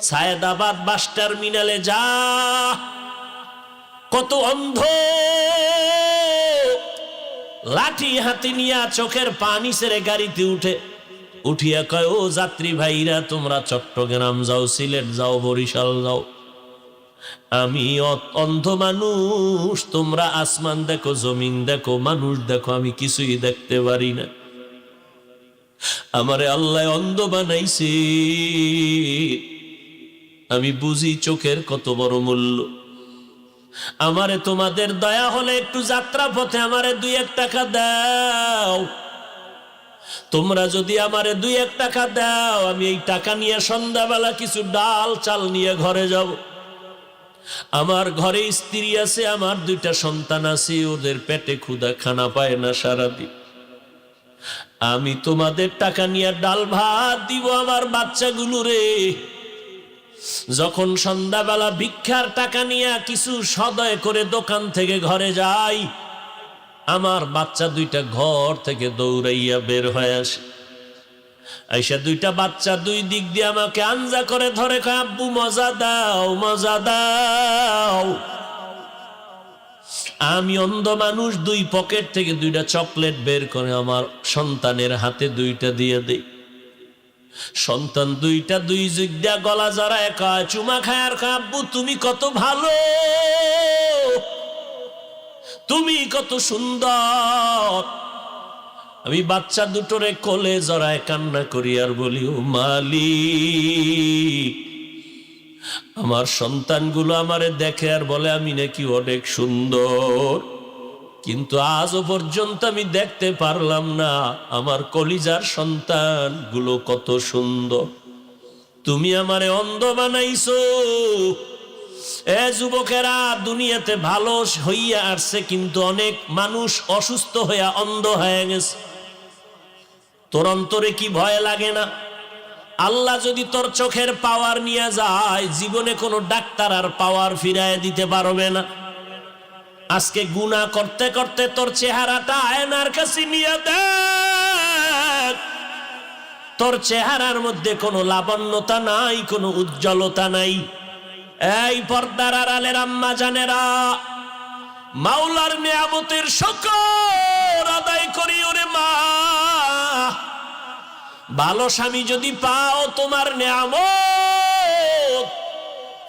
সায়েদাবাদ বাস টার্মিনালে যা, কত অন্ধ লাঠি হাতে নিয়া চোখের পানি ছেড়ে গাড়িতে উঠিয়া কয়, ও যাত্রী ভাইরা, তোমরা চট্টগ্রাম যাও, সিলেট যাও, বরিশাল যাও, আমি অন্ধ মানুষ, তোমরা আসমান দেখো, জমিন দেখো, মানুষ দেখো, আমি কিছুই দেখতে পারি না। আমারে আল্লাহ অন্ধ বানাইছে, আমি বুঝি চোখের কত বড় মূল্য। আমারে তোমাদের দয়া হলে একটু যাত্রা পথে আমারে 2-1 টাকা দাও। তোমরা যদি আমারে 2-1 টাকা দাও, আমি এই টাকা নিয়ে সন্ধ্যাবেলা কিছু ডাল চাল নিয়ে ঘরে যাব। আমার ঘরে স্ত্রী আছে, আমার 2টা সন্তান আছে, ওদের পেটে ক্ষুধা, খানা পায় না সারাদিন। আমি তোমাদের টাকা নিয়ে ডাল ভাত দিব আমার বাচ্চাগুলো রে। যখন সন্ধ্যাবেলা ভিক্ষার টাকা নিয়ে কিছু সদয় করে দোকান থেকে ঘরে যাই, আমার বাচ্চা 2টা ঘর থেকে দৌড়াইয়া বের হয়ে আসে। আইসা 2টা বাচ্চা 2 দিক দিয়ে আমাকে আঞ্জা করে ধরে, কয়, আব্বু মজা দাও, মজা দাও। আমি অন্ধ মানুষ, 2 পকেট থেকে 2টা চকলেট বের করে আমার সন্তানের হাতে 2টা দিয়ে দেই। সন্তান 2টা 2 যুগ দিয়া গলা জড়ায় কয়, চুমা খায় আর কয়, আব্বু তুমি কত ভালো, তুমি কত সুন্দর। আমি বাচ্চা 2টোরে কোলে জড়ায় কান্না করি আর বলি, ও মালিক, আমার সন্তানগুলো আমারে দেখে আর বলে আমি নাকি অনেক সুন্দর, কিন্তু আজও পর্যন্ত আমি দেখতে পারলাম না আমার কলিজার সন্তানগুলো কত সুন্দর। তুমি আমারে অন্ধ বানাইছো। এ যুবকেরা, দুনিয়াতে ভালো হইয়া আসছে, কিন্তু অনেক মানুষ অসুস্থ হইয়া অন্ধ হয়ে গেছে। তোর অন্তরে কি ভয় লাগে না? আল্লাহ যদি তোর চোখের পাওয়ার নিয়ে যায়, জীবনে কোনো ডাক্তার আর পাওয়ার ফিরায় দিতে পারবে না। আজকে গুনাহ করতে করতে তোর চেহারাটা আয়নার কাছে নিয়ে দেখ, তোর চেহারার মধ্যে কোনো লাবণ্যতা নাই, কোনো উজ্জ্বলতা নাই। এই পর্দার আড়ালের আম্মা জানেরা, মাওলার নিয়ামতের শুকর আদায় করি ওরে মা। ভালো স্বামী যদি পাও, তোমার নিয়ামত।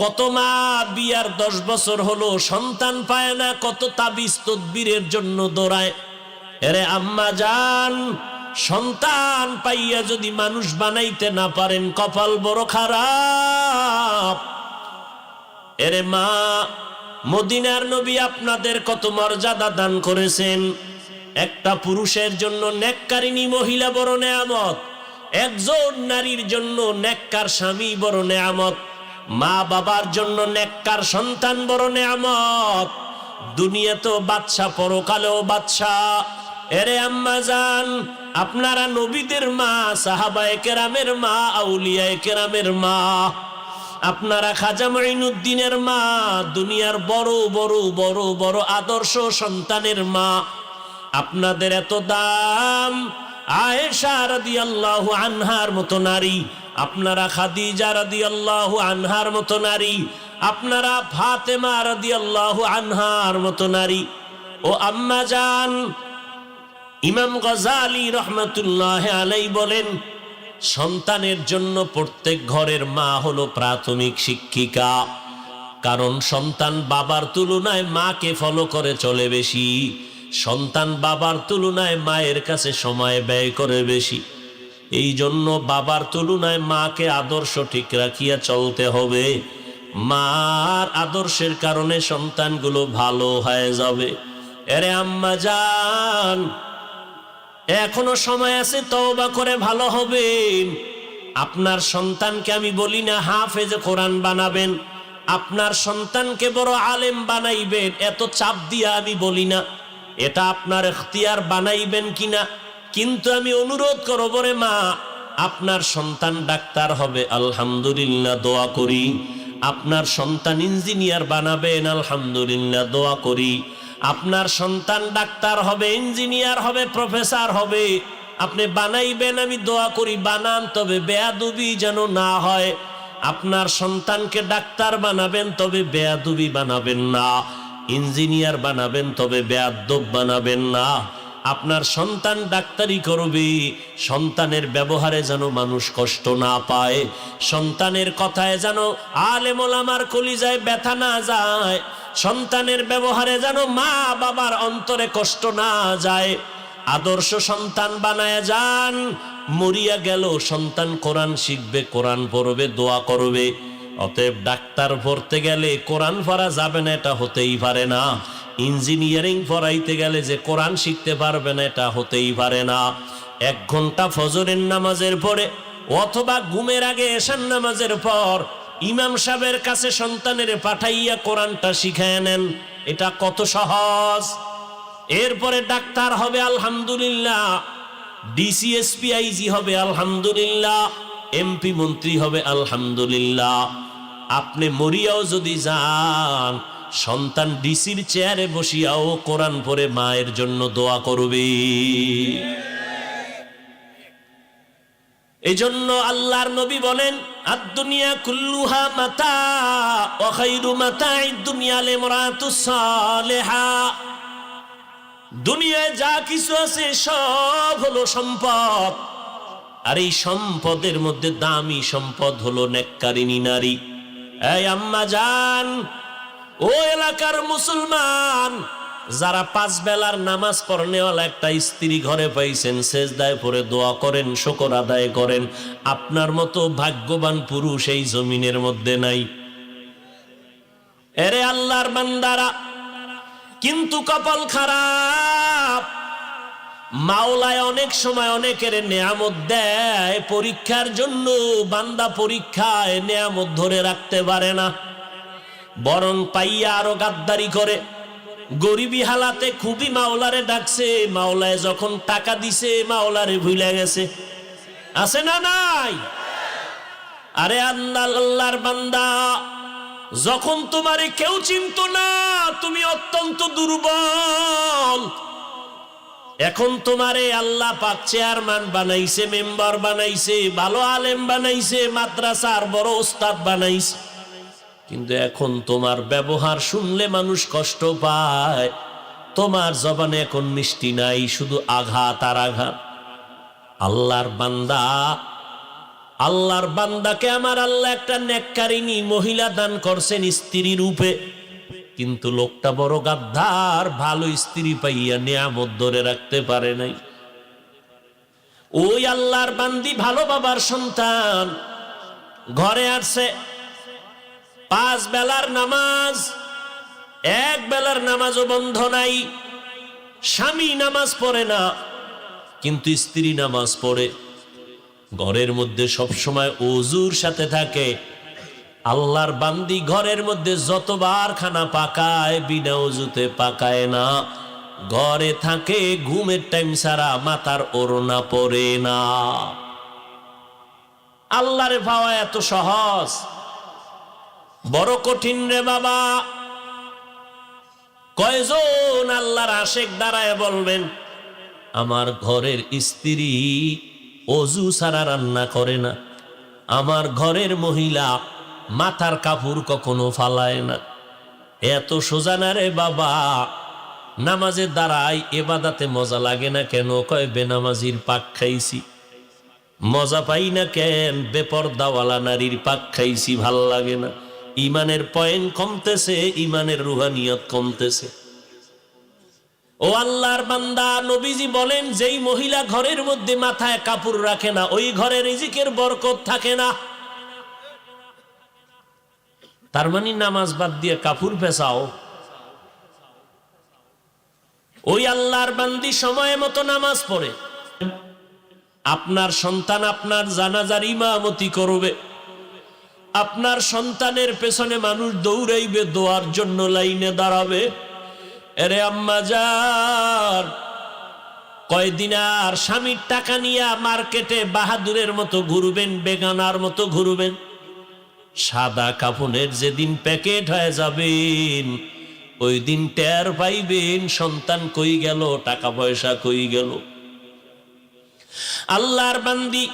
কত মা বিয়ার 10 বছর হলো সন্তান পায় না, কত তাবিজ তদবিরের জন্য দৌড়ায়। এরে আম্মা জান, সন্তান পাইয়া যদি মানুষ বানাইতে না পারেন, কপাল বড় খারাপ। এরে মা, মদিনার নবী আপনাদের কত মর্যাদা দান করেছেন। একটা পুরুষের জন্য নেককারিনী মহিলা বড় নেয়ামত, একজন নারীর জন্য নেককার স্বামী বড় নেয়ামত, মা বাবার জন্য নেককার সন্তান বড় নেয়ামত। দুনিয়াতেও বাদশা, পরকালেও বাদশা। এরে আম্মা জান, আপনারা নবীদের মা, সাহাবায়ে কেরামের মা, আউলিয়ায়ে কেরামের মা, আপনারা খাজা মুঈনুদ্দিনের মা, দুনিয়ার বড় বড় বড় বড় আদর্শ সন্তানের মা। আপনাদের এত দাম। আয়েশা রাদিয়াল্লাহু আনহার মতো নারী, আপনারা খাদিজা রাদিয়াল্লাহু আনহার মতো নারী, আপনারা ফাতেমা রাদিয়াল্লাহু আনহার মতো নারী। ও আম্মা জান, ইমাম গজালি রহমাতুল্লাহ আলাইহি বলেন, সন্তানের জন্য প্রত্যেক ঘরের মা হলো প্রাথমিক শিক্ষিকা। কারণ সন্তান বাবার তুলনায় মাকে ফলো করে চলে বেশি, সন্তান বাবার তুলনায় মায়ের কাছে সময় ব্যয় করে বেশি। এই জন্য বাবার তুলনায় মাকে আদর্শ ঠিক রাখিয়া চলতে হবে। মার আদর্শের কারণে সন্তানগুলো ভালো হয়ে যাবে। এরে আম্মা জান, এখনো সময় আছে, তওবা করে ভালো হবেন। আপনার সন্তানকে আমি বলি না হাফেজে কোরআন বানাবেন, আপনার সন্তানকে বড় আলেম বানাইবেন, এত চাপ দিয়া আমি বলি না। এটা আপনার ইখতিয়ার, বানাইবেন কিনা। কিন্তু আমি অনুরোধ করব রে মা, আপনার সন্তান ডাক্তার হবে, আলহামদুলিল্লাহ, দোয়া করি। আপনার সন্তান ইঞ্জিনিয়ার বানাবেন, আলহামদুলিল্লাহ, দোয়া করি। আপনার সন্তান ডাক্তার হবে, ইঞ্জিনিয়ার হবে, প্রফেসর হবে, আপনি বানাইবেন, আমি দোয়া করি। বানান, তবে বেয়াদবি যেন না হয়। আপনার সন্তানকে ডাক্তার বানাবেন, তবে বেয়াদবি বানাবেন না। ইঞ্জিনিয়ার বানাবেন, তবে বেয়াদব বানাবেন না। আপনার সন্তান ডাক্তারি করবে, সন্তানের ব্যবহারে যেন মানুষ কষ্ট না পায়, সন্তানের কথায় যেন আলেম ওলামার কলিজায় ব্যথা না যায়, সন্তানের ব্যবহারে যেন মা বাবার অন্তরে কষ্ট না যায়। আদর্শ সন্তান বানায় যান। মরিয়া গেল সন্তান কোরআন শিখবে, কোরআন পড়বে, দোয়া করবে। অতএব ডাক্তার পড়তে গেলে কোরআন পড়া যাবে না, এটা হতেই পারে না। ইঞ্জিনিয়ারিং পড়াইতে গেলে যে কোরআন শিখতে পারবে না, এটা হতেই পারে না। 1 ঘন্টা ফজরের নামাজের পরে অথবা ঘুমের আগে এশার নামাজের পর ইমাম সাহেবের কাছে সন্তানের পাঠাইয়া কোরআনটা শিখায় নেন। এটা কত সহজ। এরপরে ডাক্তার হবে আলহামদুলিল্লাহ, ডিসিএসপি আইজি হবে আলহামদুলিল্লাহ, এমপি মন্ত্রী হবে আলহামদুলিল্লাহ। আপনি মরিয়াও যদি যান, সন্তান ডিসির চেয়ারে বসিয়াও কোরআন পড়ে মায়ের জন্য দোয়া করবে। এই জন্য আল্লাহর নবী বলেন, আদ-দুনিয়া কুল্লুহা মাতা ওয়া খায়রু মাতা'id দুনিয়া লিমরাতুস সালিহা। দুনিয়ায় যা কিছু আছে সব হলো সম্পদ, আর এই সম্পদের মধ্যে দামি সম্পদ হলো নেককারিনী নারী। এই আম্মা জান, ও এলাকার মুসলমান, যারা 5 বেলার নামাজ পড়নেওয়ালা একটা স্ত্রী ঘরে পাইছেন, সেজদায় পড়ে দোয়া করেন, শুকর আদায় করেন, আপনার মতো ভাগ্যবান পুরুষ এই জমিনের মধ্যে নাই। এরে আল্লাহর বান্দারা, কিন্তু কপাল খারাপ, মাওলায় অনেক সময় অনেকের নেয়ামত দেয় পরীক্ষার জন্য। বান্দা পরীক্ষায় নেয়ামত ধরে রাখতে পারে না, বরং পাইয়া আরো গাদ্দারি করে। গরিবী হালাতে খুবই মাওলারে ডাকছে, মাওলায় যখন টাকা দিছে মাওলারে ভুলে গেছে। আছে না নাই? আরে আল্লাহর বান্দা, যখন তোমারে কেউ চিনত না, তুমি অত্যন্ত দুর্বল। এখন তোমারে আল্লাহ পাক চেয়ারম্যান বানাইছে, মেম্বার বানাইছে, ভালো আলেম বানাইছে, মাদ্রাসার বড় ওস্তাদ বানাইছে, কিন্তু এখন তোমার ব্যবহার শুনলে মানুষ কষ্ট পায়। তোমার জবানে এখন মিষ্টি নাই, শুধু আঘাত আর আঘাত। আল্লাহর বান্দাকে আমার আল্লাহ একটা নেককারিনী মহিলা দান করছেন স্ত্রী রূপে, কিন্তু লোকটা বড় গাদ্দার, ভালো স্ত্রী পাইয়া নিয়ামত ধরে রাখতে পারে নাই। ওই আল্লাহর বান্দি ভালো বাবার সন্তান, ঘরে আসছে 5 বেলার নামাজ, 1 বেলার নামাজও বন্ধ নাই। স্বামী নামাজ পড়ে না, কিন্তু স্ত্রী নামাজ পড়ে। ঘরের মধ্যে সবসময় ওযুর সাথে থাকে। আল্লাহর বান্দি ঘরের মধ্যে যতবার খানা পাকায়, বিনা ওযুতে পাকায় না। ঘরে থাকে, ঘুমের টাইম ছাড়া মাথার ওড়না পরে না। আল্লাহরে পাওয়া এত সহজ? বড় কঠিন রে বাবা। কয়জন আল্লাহর আশেক দাঁড়ায় বলবেন, আমার ঘরের স্ত্রী ওযু ছাড়া রান্না করে না, আমার ঘরের মহিলা মাথার কাপড় কখনো ফালায় না। এত সোজা না রে বাবা। নামাজের দ্বারাই এবাদাতে মজা লাগে না কেন? কয় বেনামাজির পাক খাইছি। মজা পাই না কেন? বেপরদাওয়ালা নারীর পাক খাইছি, ভাল লাগে না। ইমানের পয়েন্ট কমতেছে, ইমানের রুহানিয়ত কমতেছে। ও আল্লাহর বান্দা, নবীজি বলেন, যেই মহিলা ঘরের মধ্যে মাথায় কাপড় রাখে না, ওই ঘরে রিজিকের বরকত থাকে না। তার মানে নামাজ বাদ দিয়ে কাপড় পেছাও। ওই আল্লাহর বান্দি সময় মতো নামাজ পড়ে। আপনার সন্তান আপনার জানাজার ইমামতি করবে, আপনার সন্তানের পেছনে মানুষ দৌড়াইবে, দোয়ার জন্য লাইনে দাঁড়াবে। এরে আম্মা জান, কয়দিন আর স্বামীর টাকা নিয়ে মার্কেটে বাহাদুরের মতো ঘুরবেন, বেগানার মতো ঘুরবেন? সাদা কাফনের যেদিন প্যাকেট হয়ে যাবেন, ওই দিন টের পাইবেন সন্তান কই গেল, টাকা পয়সা কই গেল। আল্লাহর বান্দি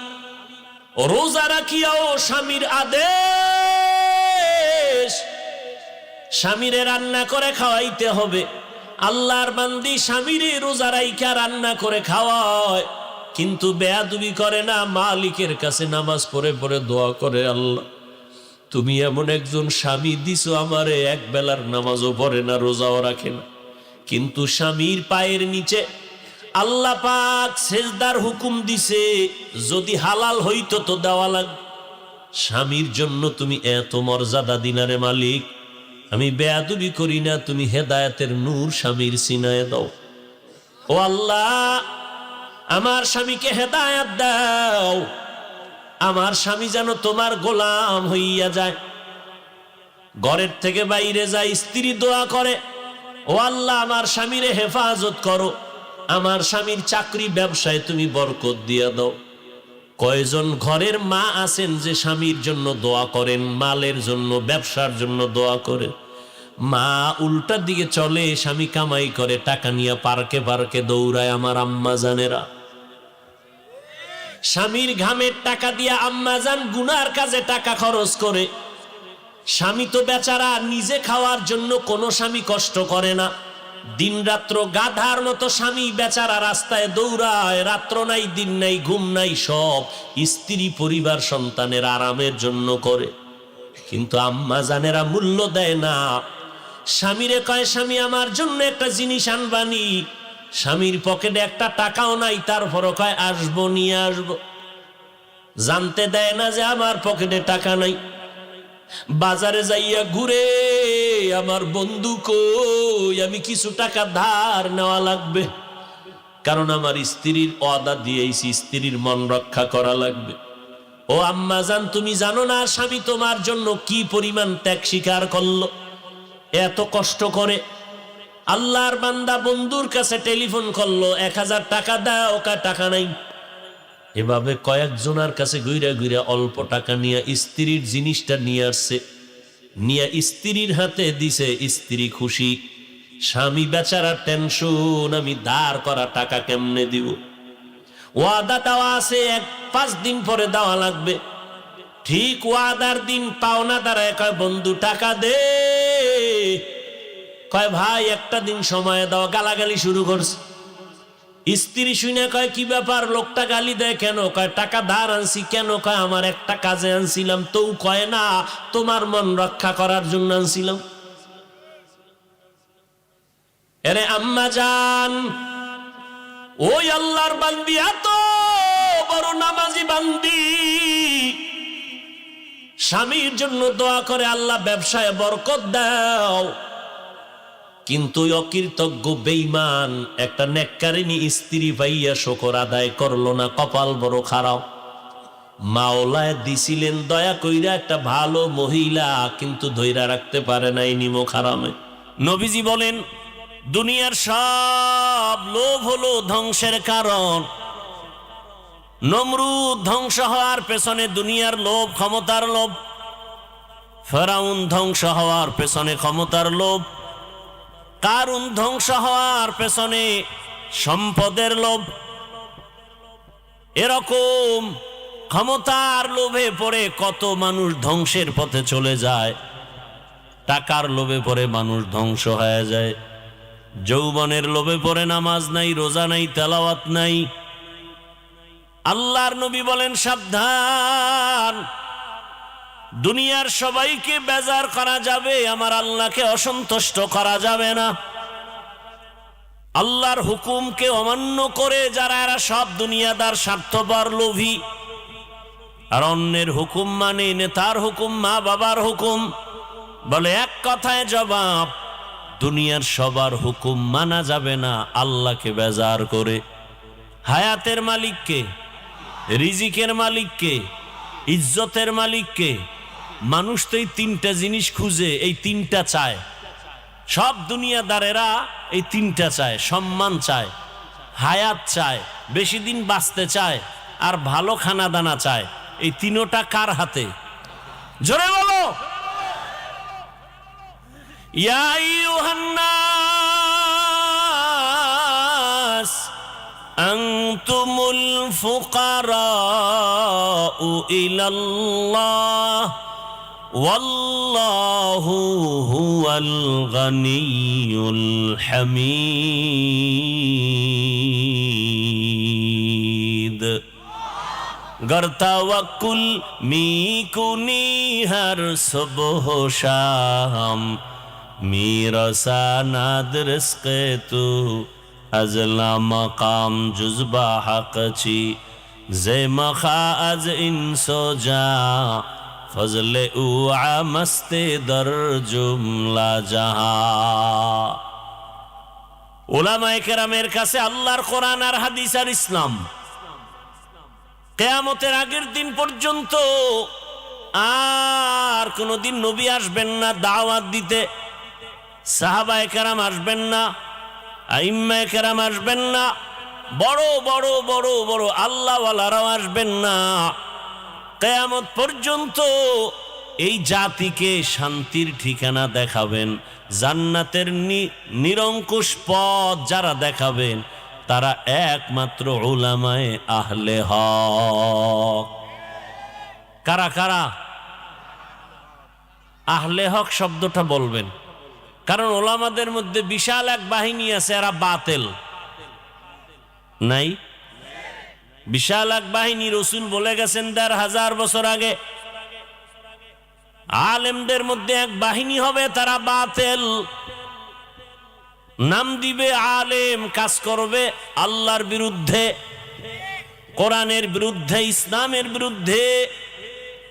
রোজা রাখিয়াও স্বামীর আদেশ স্বামীরে রান্না করে খাওয়াইতে হবে। আল্লাহর বান্দি স্বামীরে রোজা রাইখা রান্না করে খাওয়ায়, কিন্তু বেয়াদবি করে না, মালিকের কাছে নামাজ পড়ে পড়ে দোয়া করে, আল্লাহ তুমি এমন একজন স্বামী দিছো আমারে, এক বেলার নামাজও পড়ে না, রোজাও রাখে না, কিন্তু স্বামীর পায়ের নিচে আল্লাহ পাক সেজদার হুকুম দিছে, যদি হালাল হইতো তো দেওয়া লাগবে। স্বামীর জন্য তুমি এত মর্যাদা দিনারে মালিক, আমি বেয়াদবি করি না, তুমি হেদায়েতের নূর স্বামীর সিনায় দাও। ও আল্লাহ, আমার স্বামীকে হেদায়েত দাও, আমার স্বামী যেন তোমার গোলাম হইয়া যায়। ঘরের থেকে বাইরে যায়, স্ত্রী দোয়া করে, ও আল্লাহ আমার স্বামীরে হেফাজত করো, আমার স্বামীর চাকরি ব্যবসায় তুমি বরকত দিয়া দাও। কয়জন ঘরের মা আছেন যে স্বামীর জন্য দোয়া করেন, মালের জন্য, ব্যবসার জন্য দোয়া করে? মা উল্টা দিকে চলে, স্বামী কামাই করে, টাকা নিয়ে পার্কে পার্কে দৌড়ায়। আমার আম্মা জানেরা, স্বামীর ঘামের টাকা দিয়া আম্মা জান গুনার কাজে টাকা খরচ করে। স্বামী তো বেচারা নিজে খাওয়ার জন্য কোনো স্বামী কষ্ট করে না, দিন রাত্র গাধার মতো স্বামী বেচারা রাস্তায় দৌড়ায়, রাত্র নাই দিন নাই ঘুম নাই, সব স্ত্রী পরিবার সন্তানের আরামের জন্য করে। কিন্তু আম্মা জানেরা মূল্য দেয় না। স্বামীরে কয়, স্বামী আমার জন্য একটা জিনিস আনবানি, স্বামীর পকেটে একটা টাকাও নাই, তারপরও কয় আসবো, নিয়ে আসবো। জানতে দেয় না যে আমার পকেটে টাকা নাই। বাজারে যাইয়া ঘুরে, আমার বন্ধু কই, আমি কিছু টাকা ধার নেওয়া লাগবে, কারণ আমার স্ত্রীর ওয়াদা দিয়েছি, স্ত্রীর মন রক্ষা করা লাগবে। ও আম্মা জান, তুমি জানো না স্বামী তোমার জন্য কি পরিমাণ ত্যাগ স্বীকার করলো, এত কষ্ট করে। আল্লাহর বান্দা বন্ধুর কাছে টেলিফোন করলো, 1000 টাকা দাও, টাকা নাই। এভাবে কয়েকজনের কাছে ঘুরে ঘুরে অল্প টাকা নিয়ে স্ত্রীর জিনিসটা নিয়ে আসছে, নিয়ে স্ত্রীর হাতে দিছে। স্ত্রী খুশি, স্বামী বেচারা টেনশন, আমি ধার করা টাকা কেমনে দিব। ওয়াদা দেওয়া আছে 5 দিন পরে দেওয়া লাগবে। ঠিক ওয়াদার দিন পাওনা দাঁড়ায়, কয় বন্ধু টাকা দে, কয় ভাই একটা দিন সময় দাও। গালাগালি শুরু করছে। স্ত্রী শুনে কয় কি ব্যাপার, লোকটা গালি দেয় কেন? কয় টাকা ধার আনছি। কেন? কয় আমার একটা কাজে আনছিলাম। তো কয় না, তোমার মন রক্ষা করার জন্য আনছিলাম। এরে আম্মা জান, ওই আল্লাহর বান্দি, এত বড় নামাজি বান্দি, স্বামীর জন্য দোয়া করে, আল্লাহ ব্যবসায় বরকত দাও, কিন্তু অকৃতজ্ঞ বেঈমান একটা নেককারিনী স্ত্রী পাইয়া শুকর আদায় করলো না। কপাল বড় খারাপ। মাওলায় দিছিলেন দয়া কইরা একটা ভালো মহিলা, কিন্তু ধৈরা রাখতে পারে নাই নিমক হারামে। নবীজি বলেন, দুনিয়ার সব লোভ হলো ধ্বংসের কারণ। নমরুদ ধ্বংস হওয়ার পেছনে দুনিয়ার লোভ, ক্ষমতার লোভ। ফেরাউন ধ্বংস হওয়ার পেছনে ক্ষমতার লোভ। কারুন ধ্বংস হওয়ার পেছনে সম্পদের লোভ। এরকম ক্ষমতার লোভে পড়ে কত মানুষ ধ্বংসের পথে চলে যায়। টাকার লোভে পড়ে মানুষ ধ্বংস হয়ে যায়। যৌবনের লোভে পড়ে নামাজ নাই, রোজা নাই, তেলাওয়াত নাই। আল্লাহর নবী বলেন, সাবধান, দুনিয়ার সবাইকে বেজার করা যাবে, আমার আল্লাহকে অসন্তুষ্ট করা যাবে না। আল্লাহর হুকুমকে অমান্য করে যারা, এরা সব দুনিয়াদার, স্বার্থপর, লোভী। আর অন্যের হুকুম মানে নেতার হুকুম, মা বাবার হুকুম। বলে এক কথায় জবাব, দুনিয়ার সবার হুকুম মানা যাবে না আল্লাহকে বেজার করে। হায়াতের মালিককে, রিজিকের মালিককে, ইজ্জতের মালিককে। মানুষ তো এই 3টা জিনিস খুঁজে, এই 3টা চায়। সব দুনিয়াদারেরা এই 3টা চায়। সম্মান চায়, হায়াত চায়, বেশি দিন বাঁচতে চায়, আর ভালো খানা দানা চায়। এই 3টা কার হাতে? জোরে বলো। ইয়া আইয়ুহান নাস আনতুমুল ফুকারাউ ইলাল্লাহ ওয়াল্লাহু হুয়াল গানিয়ুল হামিদ। गर तवक्कुल मी कुनी हर सुबह शाम, मेरा सानाद रिस्क़े तू अज़ला मकाम जुज़बा हक़ची, ज़े मखा अज़ इंसो जा फज़ले उआ मस्ते दर जुमला जहा। उलामाए केरामेर काছে আল্লাহর কোরআন আর হাদিস আর ইসলাম কিয়ামতের আগের দিন পর্যন্ত আর কোনদিন নবী আসবেন না দাওয়াত দিতে, সাহাবায়ে কেরাম আসবেন না, আইম্মায়ে কেরাম আসবেন না, বড় বড় বড় বড় আল্লাহওয়ালারাও আসবেন না। কিয়ামত পর্যন্ত এই জাতিকে শান্তির ঠিকানা দেখাবেন, জান্নাতের নিরঙ্কুশ পথ যারা দেখাবেন তারা একমাত্র উলামায়ে আহলে হক। কারা কারা আহলে হক শব্দটা বলবেন, কারণ ওলামাদের মধ্যে বিশাল এক বাহিনী আছে, এরা বাতিল নাই। বিশাল এক বাহিনী রাসূল বলে গেছেন ১৫০০ বছর আগে, আলেমদের মধ্যে এক বাহিনী হবে তারা বাতিল। নাম দিবে আলেম, কাজ করবে আল্লাহর বিরুদ্ধে, কোরআনের বিরুদ্ধে, ইসলামের বিরুদ্ধে।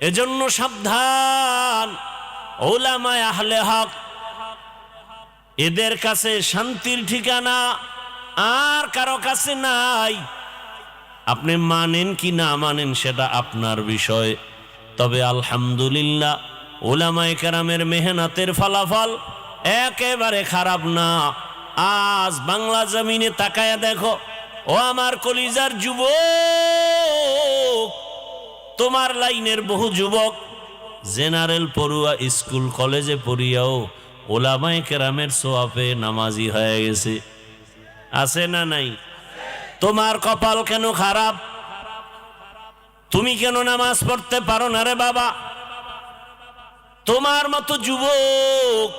এজন্য সাবধান, উলামায়ে আহলে হক এদের কাছে শান্তির ঠিকানা আর কারো কাছে নাই। আপনি মানেন কি না মানেন সেটা আপনার বিষয়, তবে আলহামদুলিল্লাহ উলামায়ে কেরামের মেহনতের ফলাফল একেবারে খারাপ না। আজ বাংলা জমিনে তাকায়া দেখো, ও আমার কলিজার যুবক, তোমার লাইনের বহু যুবক জেনারেল পড়ুয়া, স্কুল কলেজে পড়িয়াও উলামায়ে কেরামের সোয়াবে নামাজি হয়ে গেছে। আছে না নাই? তোমার কপাল কেন খারাপ? তুমি কেন নামাজ পড়তে পারো না রে বাবা? তোমার মতো যুবক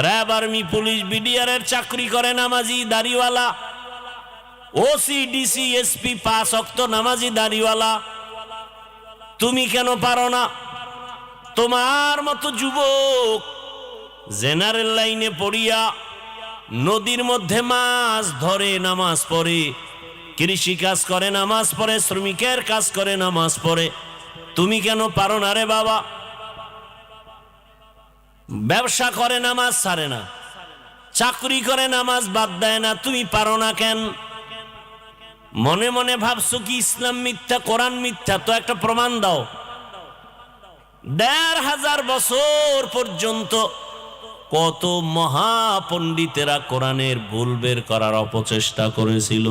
র্যাব, আর্মি, পুলিশ, বিডিআরের চাকরি করে নামাজি দাড়িওয়ালা, ওসি, ডিসি, এসপি, ৫ ওয়াক্ত নামাজি দাড়িওয়ালা, তুমি কেন পারো না? তোমার মতো যুবক জেনারেল লাইনে পড়িয়া নদীর মধ্যে মাছ ধরে নামাজ পড়ে, কৃষি কাজ করে নামাজ পড়ে, শ্রমিকের কাজ করে নামাজ পড়ে, তুমি কেন পারো না রে বাবা? ব্যবসা করে নামাজ ছাড়ে না, চাকরি করে নামাজ বাদ দেয় না, তুমি পারো না কেন? মনে মনে ভাবছো কি ইসলাম মিথ্যা, কোরআন মিথ্যা? তো একটা প্রমাণ দাও। ১৫০০ বছর পর্যন্ত কত মহাপণ্ডিতেরা কোরআনের ভুল বের করার অপচেষ্টা করেছিল,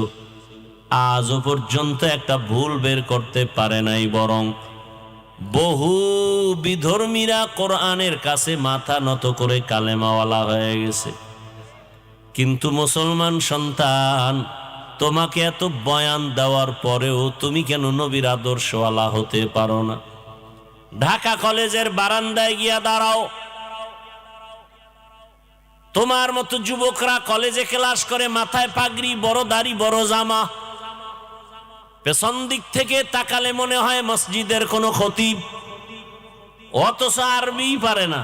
আজও পর্যন্ত একটা ভুল বের করতে পারে নাই। বরং বহু বিধর্মীরা কোরআনের কাছে মাথা নত করে কালেমাওয়ালা হয়ে গেছে। কিন্তু মুসলমান সন্তান, তোমাকে এত বয়ান দেওয়ার পরেও তুমি কেন নবীর আদর্শওয়ালা হতে পারো না? ঢাকা কলেজের বারান্দায় গিয়া দাঁড়াও, তোমার মতো যুবকরা কলেজে ক্লাস করে, মাথায় পাগড়ি, বড় দাড়ি, বড় জামা, পেছন দিক থেকে তাকালে মনে হয় মসজিদের কোনো খতিব, অথচ আরবি পারে না।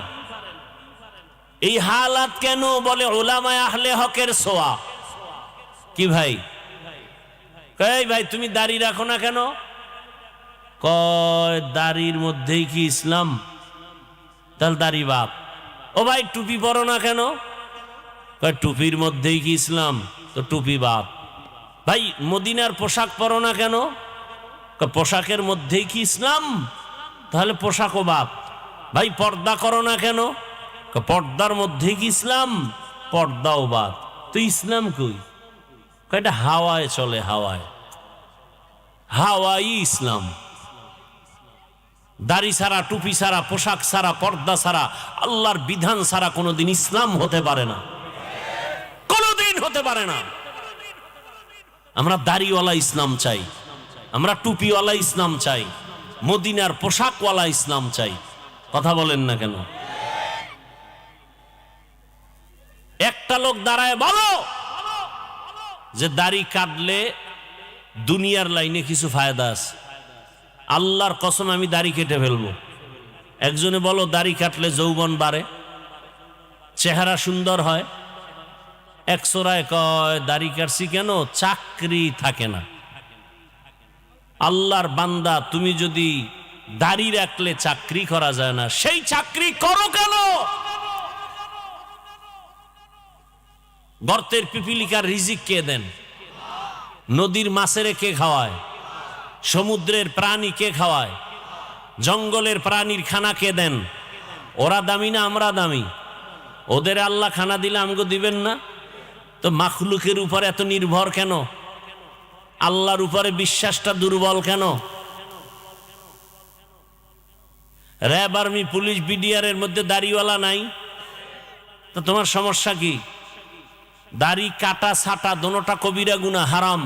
এই হালাত কেন? বলে উলামায়ে আহলে হকের ছোঁয়া। কি ভাই, কই ভাই তুমি দাড়ি রাখো না কেন? কয় দাড়ির মধ্যেই কি ইসলাম? তাহলে দাড়ি বাপ। ও ভাই টুপি পরো না কেন? কয় টুপির মধ্যেই কি ইসলাম? তো টুপি বাপ। ভাই মদিনার পোশাক পরো না কেন? পোশাকের মধ্যেই কি ইসলাম? তাহলে পোশাকও বাপ। ভাই পর্দা করো না কেন? পর্দার মধ্যেই কি ইসলাম? পর্দাও বাপ। তো ইসলাম কই? এটা হাওয়ায় চলে, হাওয়ায়, হাওয়াই ইসলাম। দাড়ি ছাড়া, টুপি ছাড়া, পোশাক ছাড়া, পর্দা ছাড়া, আল্লাহর বিধান ছাড়া কোনোদিন ইসলাম হতে পারে না, কোনোদিন হতে পারে না। আমরা দাড়িওয়ালা ইসলাম চাই, আমরা টুপিওয়ালা ইসলাম চাই, মদিনার পোশাকওয়ালা ইসলাম চাই। কথা বলেন না কেন? একটা লোক দাঁড়ায় বলো যে দাড়ি কাটলে দুনিয়ার লাইনে কিছু ফায়দা আছে। আল্লাহর কসম আমি দাড়ি কেটে ফেলবো। একজনে বলো দাড়ি কাটলে যৌবন বাড়ে, চেহারা সুন্দর হয়। একশোরায় কয় দাড়ি কাটছি কেন, চাকরি থাকে না। আল্লাহর বান্দা, তুমি যদি দাড়ি রাখলে চাকরি করা যায় না, সেই চাকরি করো কেন? গর্তের পিপিলিকার রিজিক কে দেন? নদীর মাছেরে কে খাওয়ায়? সমুদ্রের প্রাণী কে খাওয়ায়? জঙ্গলের প্রাণীর খানা কে দেন? ওরা দামি না আমরা দামি? ওদের আল্লাহ খানা দিলে আমগো দিবেন না? তো মাখলুকের উপর এত নির্ভর কেন? আল্লাহর উপরে বিশ্বাসটা দুর্বল কেন? র্যাব, আর্মি, পুলিশ, বিডিআর এর মধ্যে দাড়িওয়ালা নাই, তো তোমার সমস্যা কি? দাড়ি কাটা ছাটা দোনোটা কবিরা গুনাহ, হারাম।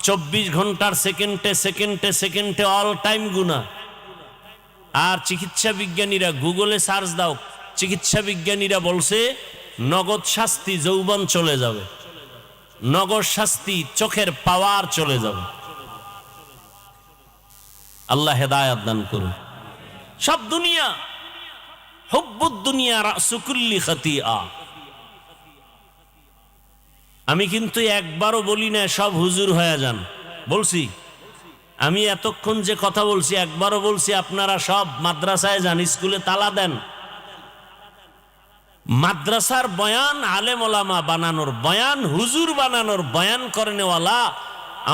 24 ঘন্টার সেকেন্ডে সেকেন্ডে সেকেন্ডে অল টাইম গুনাহ। আর চিকিৎসা বিজ্ঞানীরা, গুগলে সার্চ দাও, চিকিৎসা বিজ্ঞানীরা বলছে নগদ শাস্তি যৌবন চলে যাবে, নগদ শাস্তি চোখের পাওয়ার চলে যাবে। আল্লাহ হেদায়েত দান করুন। সব দুনিয়া, হুব্বুদ দুনিয়া রাসু কুল্লি খাতিয়া। আমি কিন্তু একবারও বলি না সব হুজুর হয়ে যান, বলছি। আমি এতক্ষণ যে কথা বলছি একবারও বলছি আপনারা সব মাদ্রাসায় যান, স্কুলে তালা দেন। মাদ্রাসার বয়ান আলেম ওলামা বানানোর বয়ান, হুজুর বানানোর বয়ান করেনেওয়ালা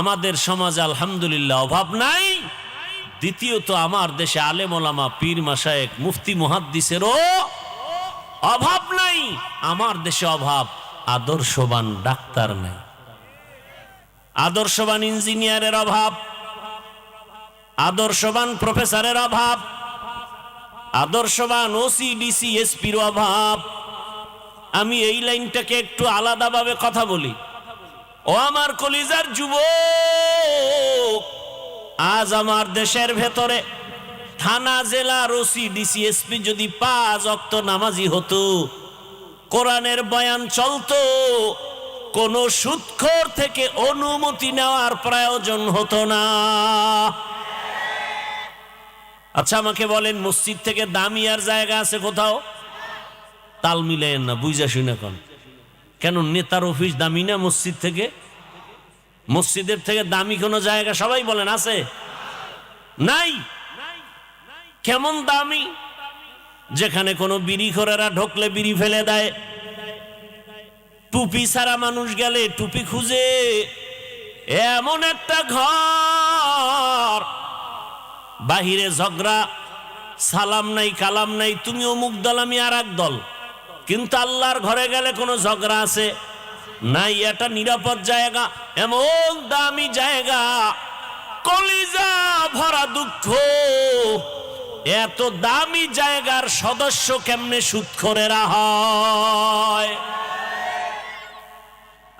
আমাদের সমাজে আলহামদুলিল্লাহ অভাব নাই। দ্বিতীয়ত আমার দেশে আলেম ওলামা, পীর মাশায়েখ, মুফতি মুহাদ্দিসেরও অভাব নাই। আমার দেশে অভাব আদর্শবান ডাক্তার নাই, আদর্শবান ইঞ্জিনিয়ারের অভাব, আদর্শবান প্রফেসরের অভাব, আদর্শবান ওসি ডিসি এসপির অভাব। আমি এই লাইনটাকে একটু আলাদাভাবে কথা বলি। ও আমার কলিজার যুবক, আজ আমার দেশের ভেতরে থানা, জেলা, ওসি ডিসি এসপি যদি 5 ওয়াক্ত নামাজি হতো, কোরআনের বয়ান চলতো, কোন সুদখোর থেকে অনুমতি নেওয়ার প্রয়োজন হতো না। আচ্ছা আমাকে বলেন, মসজিদ থেকে দামি আর জায়গা আছে কোথাও? তাল মিলেন না, বুঝা শুনে কোন কেন? নেতার অফিস দামি না মসজিদ থেকে? মসজিদের থেকে দামি কোন জায়গা সবাই বলেন আছে? নাই। কেমন দামি? যেখানে কোনো বিড়িখোরেরা ঢোকলে বিড়ি ফেলে দেয়, টুপি ছাড়া মানুষ গেলে টুপি খুঁজে, এমন একটা ঘর, বাহিরে ঝগড়া, সালাম নাই কালাম নাই, তুমি অমুক দল আমি আর এক দল, কিন্তু আল্লাহর ঘরে গেলে কোনো ঝগড়া আছে নাই। এটা নিরাপদ জায়গা, এমন দামি জায়গা, কলিজা ভরা দুঃখ। এত দামি জায়গার সদস্য কেমনে সুদখোরেরা হয়?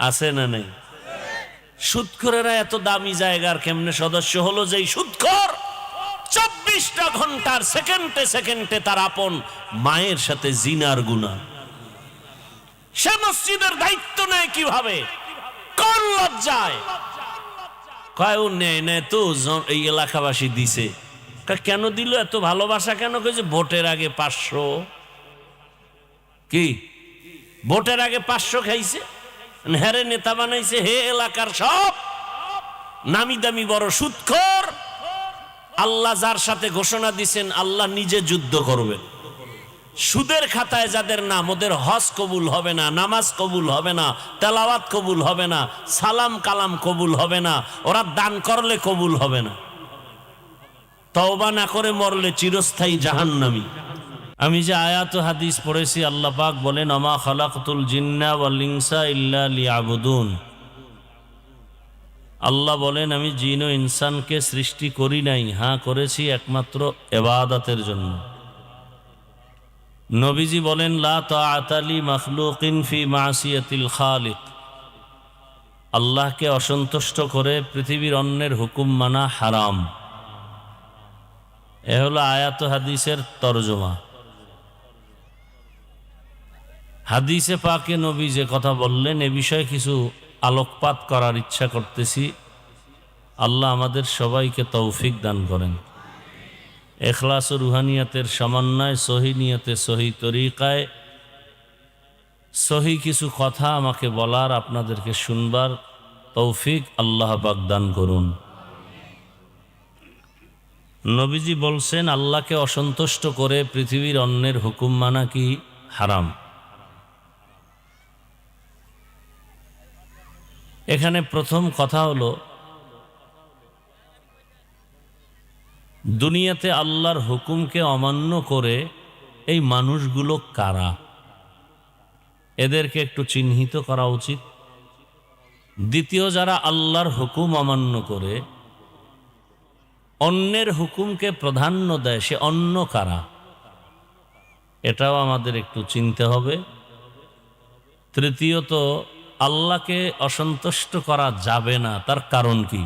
আছে না নেই? সুদখোরেরা এত দামি জায়গার কেমনে সদস্য হলো? যেই সুদখোর 24টা ঘন্টার সেকেন্ডে সেকেন্ডে তার আপন মায়ের সাথে জিনার গুনাহ। সে মসজিদের দায়িত্ব নেয় কিভাবে? কোন লজ্জায়? কয় ও নেয় না তো, এই এলাকাবাসী দিছে। কেন দিল? এত ভালোবাসা কেন? কইছে ভোটের আগে 500। কি ভোটের আগে 500 খাইছে, হেরে নেতা বানাইছে, হে এলাকার সব নামি দামি বড় সুদখোর। আল্লাহ যার সাথে ঘোষণা দিছেন আল্লাহ নিজে যুদ্ধ করবেন, সুদের খাতায় যাদের নাম, ওদের হজ কবুল হবে না, নামাজ কবুল হবে না, তেলাওয়াত কবুল হবে না, সালাম কালাম কবুল হবে না, ওরা দান করলে কবুল হবে না, তওবা না করে মরলে চিরস্থায়ী জাহান্নামী। আমি যে আয়াত ও হাদিস পড়েছি, আল্লাহ পাক বলেন আমা খালাকতুল জিন্না ওয়াল ইনসা ইল্লা লিয়াবুদুন। আল্লাহ বলেন আমি জিন ও ইনসানকে সৃষ্টি করি নাই, হ্যাঁ করেছি একমাত্র ইবাদতের জন্য। নবীজি বলেন লা তাআতা লি মাখলুকিন ফি মাসিয়াতিল খালিক। আল্লাহকে অসন্তুষ্ট করে পৃথিবীর অন্যের হুকুম মানা হারাম। এ হলো আয়াত হাদিসের তরজমা। হাদিসে পাকে নবী যে কথা বললেন এ বিষয়ে কিছু আলোকপাত করার ইচ্ছা করতেছি। আল্লাহ আমাদের সবাইকে তৌফিক দান করেন। এখলাস ও রুহানিয়াতের সমন্বয়, সহি নিয়তে, সহি তরিকায় সহি কিছু কথা আমাকে বলার, আপনাদেরকে শুনবার তৌফিক আল্লাহ পাক দান করুন। নবীজি বলছেন, আল্লাহকে অসন্তুষ্ট করে পৃথিবীর অন্যের হুকুম মানা কি হারাম? এখানে প্রথম কথা হলো, দুনিয়াতে আল্লাহর হুকুমকে অমান্য করে এই মানুষগুলো কারা, এদেরকে একটু চিহ্নিত করা উচিত। দ্বিতীয়, যারা আল্লাহর হুকুম অমান্য করে অন্যের হুকুমকে প্রাধান্য দেয়, সে অন্য কারা, এটাও আমাদের একটু চিনতে হবে। তৃতীয়ত, আল্লাহকে অসন্তুষ্ট করা যাবে না, তার কারণ কি?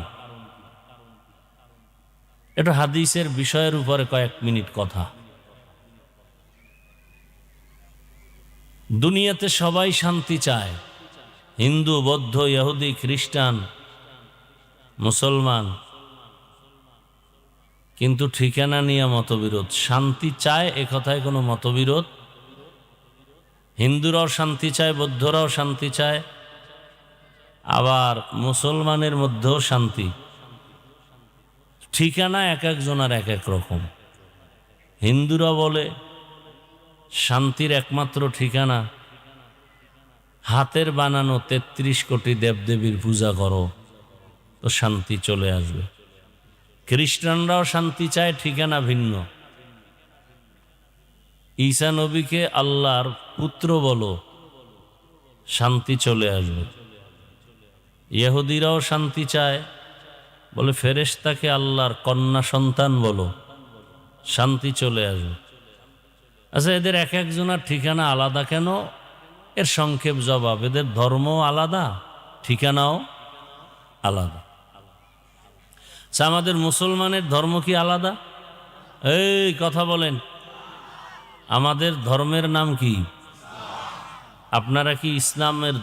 এটা হাদিসের বিষয়ের উপরে কয়েক মিনিট কথা। দুনিয়াতে সবাই শান্তি চায়, হিন্দু, বৌদ্ধ, ইহুদি, খ্রিস্টান, মুসলমান, কিন্তু ঠিকানা নিয়ে মতবিরোধ। শান্তি চায় এ কথায় কোনো মতবিরোধ। হিন্দুরাও শান্তি চায়, বৌদ্ধরাও শান্তি চায়, আবার মুসলমানের মধ্যেও শান্তি। ঠিকানা এক একজনের এক এক রকম। হিন্দুরা বলে শান্তির একমাত্র ঠিকানা হাতের বানানো ৩৩ কোটি দেবদেবীর পূজা করো, তো শান্তি চলে আসবে। খ্রিস্টানরাও শান্তি চায়, ঠিকানা ভিন্ন। ঈসা নবীকে আল্লাহর পুত্র বলো, শান্তি চলে আসবে। ইহুদিরাও শান্তি চায়, বলে ফেরেশতাকে আল্লাহর কন্যা সন্তান বলো, শান্তি চলে আসবে। আচ্ছা, এদের এক একজনের ঠিকানা আলাদা কেন? এর সংক্ষেপ জবাব, এদের ধর্ম আলাদা, ঠিকানাও আলাদা। আচ্ছা, আমাদের মুসলমানের ধর্ম কি আলাদা? এই কথা বলেন, আমাদের ধর্মের নাম কি? আপনারা কি ইসলামের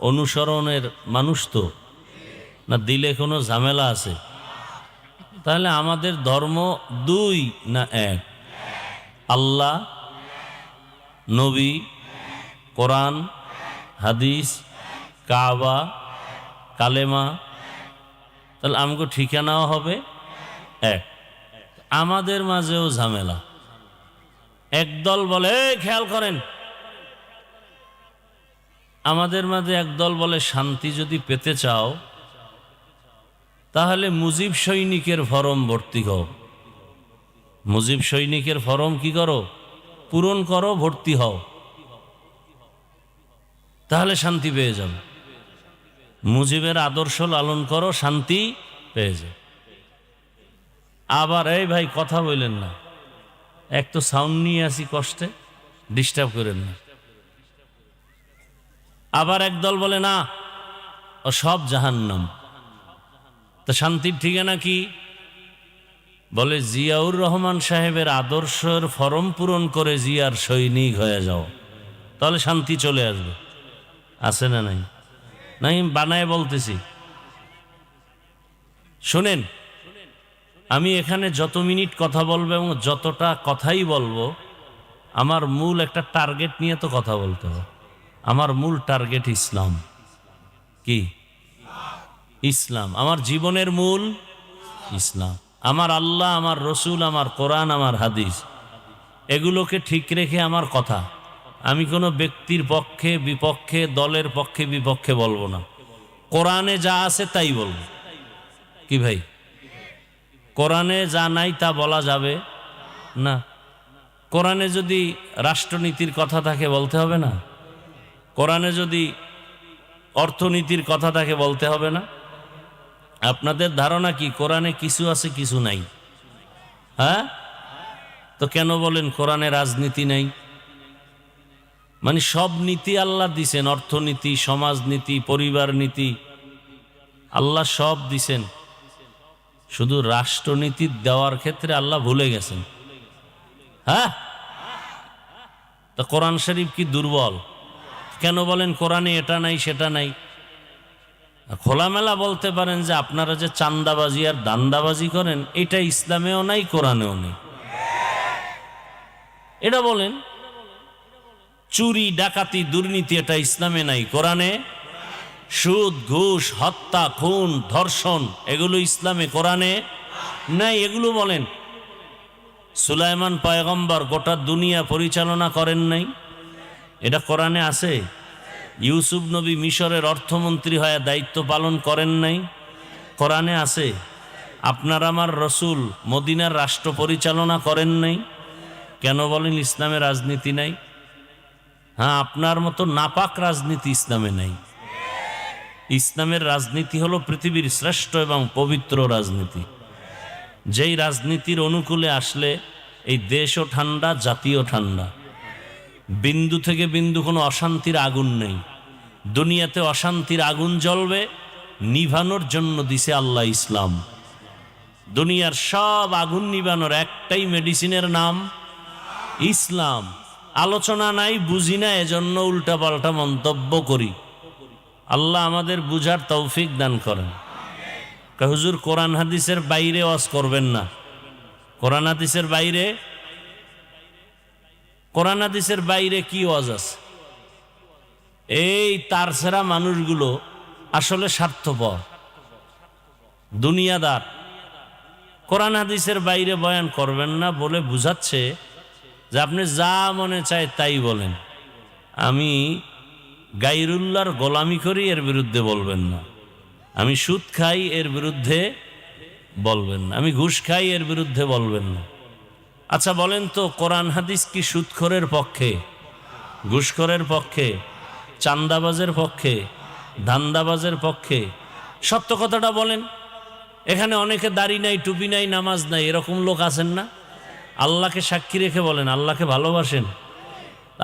অনুসরণের মানুষ তো না? দিলে কোনো ঝামেলা আছে? তাহলে আমাদের ধর্ম দুই না এক? আল্লাহ, নবী, কোরআন, হাদিস, কাবা, কালেমা। তাহলে আমাকে ঠিকানাও হবে এক। আমাদের মাঝেও ঝামেলা। একদল বলে, খেয়াল করেন, আমাদের মাঝে একদল বলে শান্তি যদি পেতে চাও তাহলে মুজিব সৈনিকের ফরম ভর্তি করো। মুজিব সৈনিকের ফরম কি করো? পূরণ করো, ভর্তি হও, তাহলে শান্তি পেয়ে যাবে। মুজিবের আদর্শ লালন করো, শান্তি পেয়ে যাবে। আবার এই ভাই কথা বললেন না, এক তো সাউন্ড নিয়ে আসি, কষ্টে ডিস্টার্ব করেন না। আবার একদল বলে না, ও সব জাহান্নাম। তো শান্তির ঠিকানা কি? বলে জিয়াউর রহমান সাহেবের আদর্শের ফরম পূরণ করে জিয়ার সৈনিক হয়ে যাও, তাহলে শান্তি চলে আসবে। আছে না নাই? নাই, বানায় বলতেছি। শোনেন, আমি এখানে যত মিনিট কথা বলবো এবং যতটা কথাই বলবো, আমার মূল একটা টার্গেট নিয়ে তো কথা বলতে হবে। আমার মূল টার্গেট ইসলাম। কি? ইসলাম। আমার জীবনের মূল ইসলাম। আমার আল্লাহ, আমার রসুল, আমার কোরআন, আমার হাদিস, এগুলোকে ঠিক রেখে আমার কথা। আমি কোনো ব্যক্তির পক্ষে বিপক্ষে, দলের পক্ষে বিপক্ষে বলবো না। কোরআনে যা আছে তাই বলবো। কি ভাই? কোরআনে যা নাই তা বলা যাবে না। কোরআনে যদি রাষ্ট্রনীতির কথা থাকে বলতে হবে না? কোরআনে যদি অর্থনীতির কথা থাকে বলতে হবে না? আপনাদের ধারণা কি কোরআনে কিছু আছে কিছু নাই? হ্যাঁ, তো কেন বলেন কোরআনে রাজনীতি নাই? মানে সব নীতি আল্লাহ দিছেন, অর্থনীতি, সমাজনীতি, পরিবার নীতি, আল্লাহ সব দিছেন। শুধু রাষ্ট্রনীতি দেওয়ার ক্ষেত্রে আল্লাহ ভুলে গেছেন। হ্যাঁ, তা কোরআন শরীফ কি দুর্বল? কেন বলেন কোরআনে এটা নাই সেটা নাই? খোলামেলা বলতে পারেন যে আপনারা যে চান্দাবাজি আর দান্দাবাজি করেন এটা ইসলামেও নাই, কোরআনেও নেই, এটা বলেন। চুরি ডাকাতি দুর্নীতি এটা ইসলামে নাই, কোরআনে। সুদ ঘুষ হত্যা খুন ধর্ষণ এগুলো ইসলামে, কোরআনে নাই, এগুলো বলেন। সুলাইমান পয়গম্বর গোটা দুনিয়া পরিচালনা করেন নাই, এটা কোরআনে আছে। ইউসুফ নবী মিশরের অর্থমন্ত্রী হয়ে দায়িত্ব পালন করেন নাই, কোরআনে আছে। আপনার আমার রসুল মদিনার রাষ্ট্র পরিচালনা করেন নাই, কেন বলেন ইসলামে রাজনীতি নাই? হ্যাঁ, আপনার মতো নাপাক রাজনীতি ইসলামে নাই। ইসলামের রাজনীতি হলো পৃথিবীর শ্রেষ্ঠ এবং পবিত্র রাজনীতি, যেই রাজনীতির অনুকূলে আসলে এই দেশও ঠান্ডা, জাতীয় ঠান্ডা। বিন্দু থেকে বিন্দু কোনো অশান্তির আগুন নেই। দুনিয়াতে অশান্তির আগুন জ্বলবে, নিভানোর জন্য দিছে আল্লাহ ইসলাম। দুনিয়ার সব আগুন নিভানোর একটাই মেডিসিনের নাম ইসলাম। আলোচনা নাই, বুঝি না, এজন্য উল্টাপাল্টা মন্তব্য করি। আল্লাহ আমাদের বুঝার তৌফিক দান করেন। হুজুর কোরআন হাদিসের বাইরে ওয়াজ করবেন না। কোরআন হাদিসের বাইরে, কোরআন হাদিসের বাইরে কি ওয়াজ আছে? এই তারছেরা মানুষগুলো আসলে স্বার্থপর, দুনিয়াদার। কোরআন হাদিসের বাইরে বয়ান করবেন না বলে বুঝাচ্ছে যে আপনি যা মনে চায় তাই বলেন। আমি গায়রুল্লাহর গোলামি করি, এর বিরুদ্ধে বলবেন না। আমি সুদ খাই, এর বিরুদ্ধে বলবেন না। আমি ঘুষ খাই, এর বিরুদ্ধে বলবেন না। আচ্ছা বলেন তো, কোরআন হাদিস কি সুদখোরের পক্ষে, ঘুষখোরের পক্ষে, চান্দাবাজের পক্ষে, ধান্দাবাজের পক্ষে? সত্য কথাটা বলেন। এখানে অনেকে দাড়ি নাই, টুপি নাই, নামাজ নাই, এরকম লোক আছেন না? আল্লাহকে সাক্ষী রেখে বলেন আল্লাহকে ভালোবাসেন।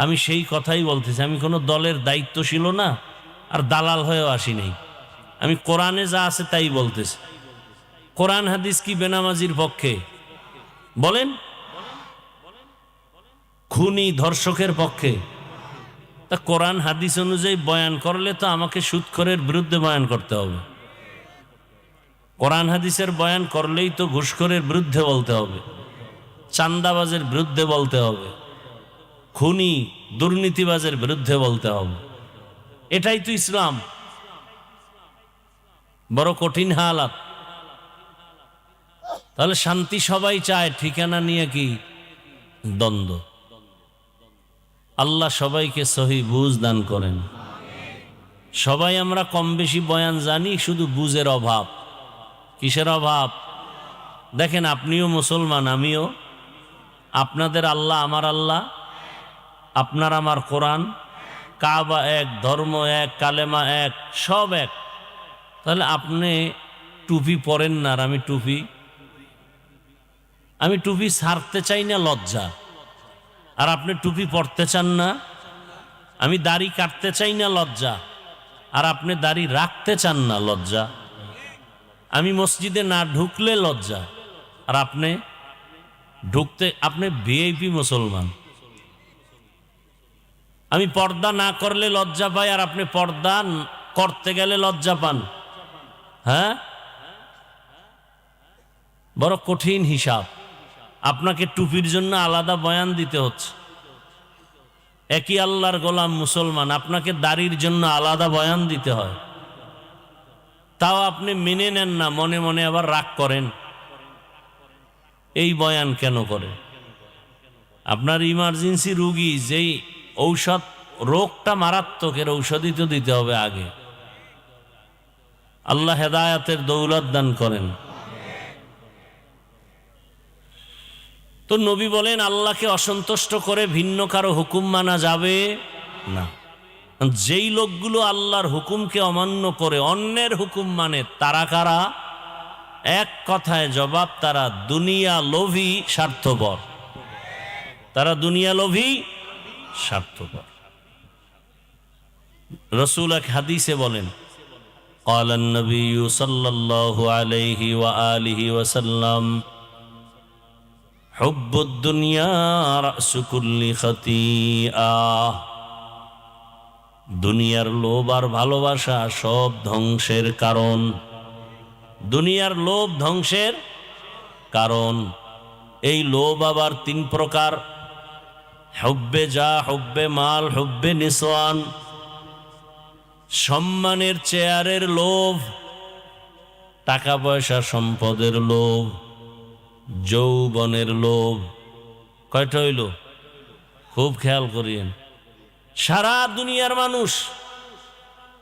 আমি সেই কথাই বলতেছি। আমি কোনো দলের দায়িত্বশীল না, আর দালাল হয়েও আসি নাই। আমি কোরআনে যা আছে তাই বলতেছি। কোরআন হাদিস কি বেনামাজির পক্ষে? বলেন। খুনি ধর্ষকের পক্ষে? তা কোরআন হাদিস অনুযায়ী বয়ান করলে তো আমাকে সুদখোরের বিরুদ্ধে বয়ান করতে হবে। কোরআন হাদিসের বয়ান করলেই তো ঘুষখোরের বিরুদ্ধে বলতে হবে, চান্দাবাজের বিরুদ্ধে বলতে হবে, খুনি দুর্নীতিবাজের বিরুদ্ধে বলতে হবে। এটাই তো ইসলাম। বড় কঠিন হালাত। তাহলে শান্তি সবাই চায়, ঠিকানা নিয়ে কি দ্বন্দ্ব? আল্লাহ সবাইকে সহি বুঝ দান করেন। সবাই আমরা কম বেশি বয়ান জানি, শুধু বুঝের অভাব। কিসের অভাব? দেখেন, আপনিও মুসলমান, আমিও। আপনাদের আল্লাহ আমার আল্লাহ, আপনার আমার কোরআন, কাবা এক, ধর্ম এক, কালেমা এক, সব এক। তাহলে আপনি টুপি পরেন না, আর আমি টুপি ছাড়তে চাই না, লজ্জা। আর আপনি টুপি পরতে চান না। আমি দাড়ি কাটতে চাই না, লজ্জা। আর আপনি দাড়ি রাখতে চান না, লজ্জা। আমি মসজিদে না ঢুকলে লজ্জা, আর আপনি ঢুকতে, আপনি ভিআইপি মুসলমান। আমি পর্দা না করলে লজ্জা পাই, আর আপনি পর্দা করতে গেলে লজ্জা পান। হ্যাঁ, বড় কঠিন হিসাব। আপনাকে টুপির জন্য আলাদা বয়ান দিতে হচ্ছে। একই আল্লাহর গোলাম মুসলমান, আপনাকে দাড়ির জন্য আলাদা বয়ান দিতে হয়। তাও আপনি মেনে নেন না, মনে মনে আবার রাগ করেন। এই বয়ান কেন করে? আপনার ইমার্জেন্সি রুগী, যেই ঔষধ, রোগটা মারাত্মক, এর ঔষধই তো দিতে হবে আগে। আল্লাহ হেদায়াতের দৌলত দান করেন। তো নবী বলেন আল্লাহকে অসন্তুষ্ট করে ভিন্ন কারো হুকুম মানা যাবে না। যেই লোকগুলো আল্লাহর হুকুমকে অমান্য করে অন্যের হুকুম মানে, তারা কারা? এক কথায় জবাব, তারা দুনিয়া লোভী, স্বার্থপর। তারা দুনিয়া লোভী, স্বার্থপর। রসূল এক হাদিসে বলেন, قال النبي صلى الله عليه وآله وسلم حب الدنيا رأس كل خطيئة দুনিয়ার লোভ আর ভালোবাসা সব ধ্বংসের কারণ। দুনিয়ার লোভ ধ্বংসের কারণ। এই লোভ আবার তিন প্রকার: হুব্বে যা, হুব্বে মাল, হুব্বে নিসওয়ান। সম্মানের চেয়ারের লোভ, টাকা পয়সা সম্পদের লোভ, যৌবনের লোভ। কয়টা হইল? খুব খেয়াল করিয়েন। সারা দুনিয়ার মানুষ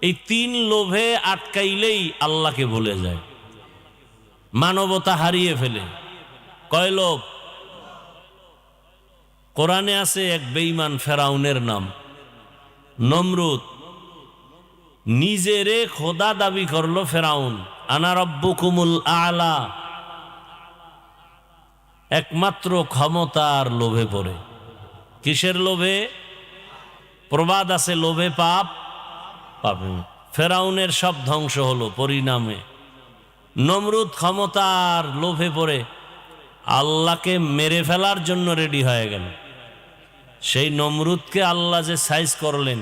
এই তিন লোভে আটকাইলেই আল্লাহকে ভুলে যায়, মানবতা হারিয়ে ফেলে। কয় লোভ? কোরআনে আছে এক বেঈমান ফেরাউনের নাম নমরুদ। নিজেরে খোদা দাবি করলো ফেরাউন, আনা রব্বুকুমুল আলা। একমাত্র ক্ষমতার লোভে পড়ে। কিসের লোভে? প্রবাদ আছে, লোভে পাপ পাবে। ফেরাউনের সব ধ্বংস হলো পরিণামে। নমরুদ ক্ষমতার লোভে পড়ে আল্লাহকে মেরে ফেলার জন্য রেডি হয়ে গেল। সেই নমরুদকে আল্লাহ যে সাইজ করলেন,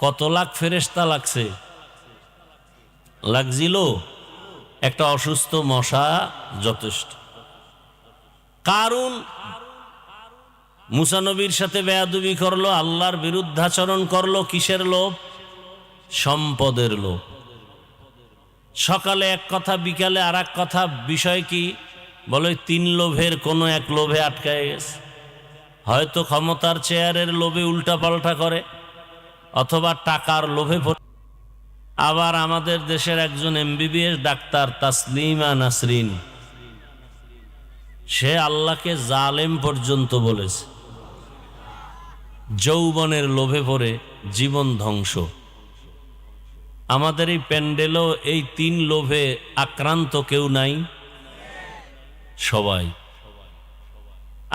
কত লাখ ফেরেশতা লাগছে? লাগছিল একটা অসুস্থ মশা যথেষ্ট। কারুন মুসা নবীর সাথে বেয়াদবি করলো, আল্লাহর বিরুদ্ধাচরণ করলো। কিসের লোভ? সম্পদের লোভ। সকালে এক কথা, বিকালে আর এক কথা। বিষয় কি? বলে তিন লোভের কোনো এক লোভে আটকায় গেছে। হয়তো ক্ষমতার চেয়ারের লোভে উল্টা পাল্টা করে, অথবা টাকার লোভে পড়ে। আবার আমাদের দেশের একজন MBBS ডাক্তার তাসলিমা নাসরিন, সে আল্লাহকে জালেম পর্যন্ত বলেছে। যৌবনের লোভে পড়ে জীবন ধ্বংস। আমাদের এই প্যান্ডেলও এই তিন লোভে আক্রান্ত কেউ নাই? সবাই।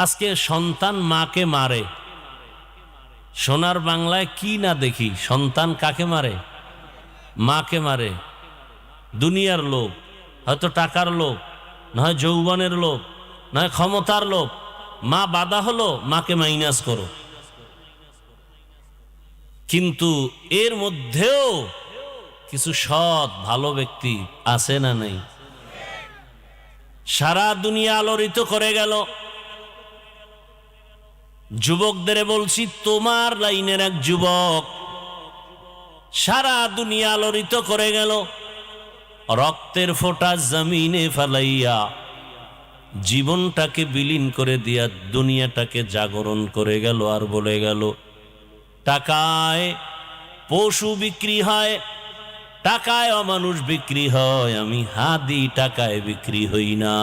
আজকে সন্তান মাকে মারে। সোনার বাংলায় কি না দেখি, সন্তান কাকে মারে? মাকে মারে। দুনিয়ার লোভ, হয়তো টাকার লোভ, নয় যৌবনের লোভ, নয় ক্ষমতার লোভ। মা বাধা হলো, মাকে মাইনাস করো। কিন্তু এর মধ্যেও কিছু সৎ ভালো ব্যক্তি আছে না নেই? সারা দুনিয়া আলোড়িত করে গেল। যুবকদের বলছি, তোমার লাইনের এক যুবক সারা দুনিয়া আলোড়িত করে গেল। রক্তের ফোঁটা জমিনে ফেলাইয়া জীবনটাকে বিলীন করে দিয়া দুনিয়াটাকে জাগরণ করে গেল। আর বলে গেল, টাকায় পশু বিক্রি হয়, টাকায় অমানুষ বিক্রি হয়, আমি হাদি টাকায় বিক্রি হই না।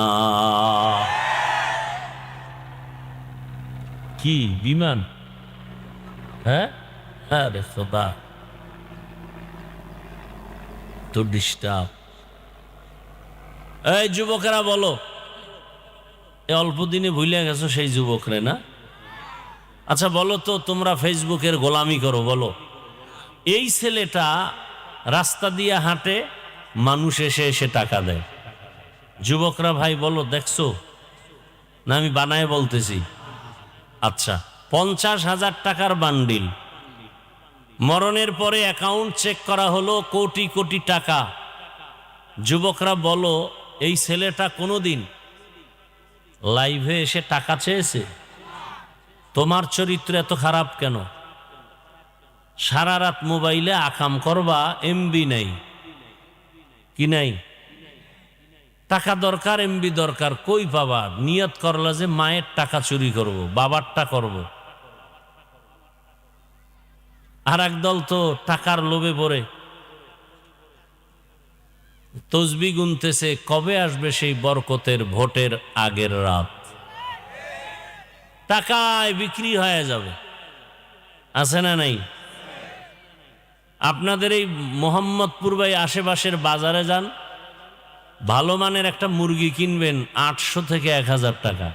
কি বিমান? হ্যাঁ, আরে খোদা, তো ডিস্টার্ব। এই যুবকেরা বলো, এ অল্প দিনে ভুলে গেছো সেই যুবকরে না? আচ্ছা বলো তো, তোমরা ফেসবুকের গোলামি করো, বলো। এই ছেলেটা রাস্তা দিয়ে হাঁটে, মানুষ এসে এসে টাকা দেয়। যুবকরা ভাই বলো, দেখছো না? আমি বানায় বলতেছি। আচ্ছা, 50,000 টাকার বান্ডিল। মরণের পরে অ্যাকাউন্ট চেক করা হলো, কোটি কোটি টাকা। যুবকরা বলো, এই ছেলেটা কোনোদিন লাইভে এসে টাকা চেয়েছে? তোমার চরিত্র এত খারাপ কেন? সারা রাত মোবাইলে আকাম করবা, এমবি নাই। কি নাই? টাকা দরকার, এমবি দরকার, কই পাবা? নিয়ত করলা যে মায়ের টাকা চুরি করব, বাবারটা করব। আর একদল তো টাকার লোভে পড়ে তসবি গুনতেছে, কবে আসবে সেই বরকতের ভোটের আগের রাত। টাকায় বিক্রি হয়ে যাবে। আছে না নাই? আপনাদের এই মোহাম্মদপুর ভাই আশেপাশের বাজারে যান, ভালো মানের একটা মুরগি কিনবেন 800 থেকে 1000 টাকা।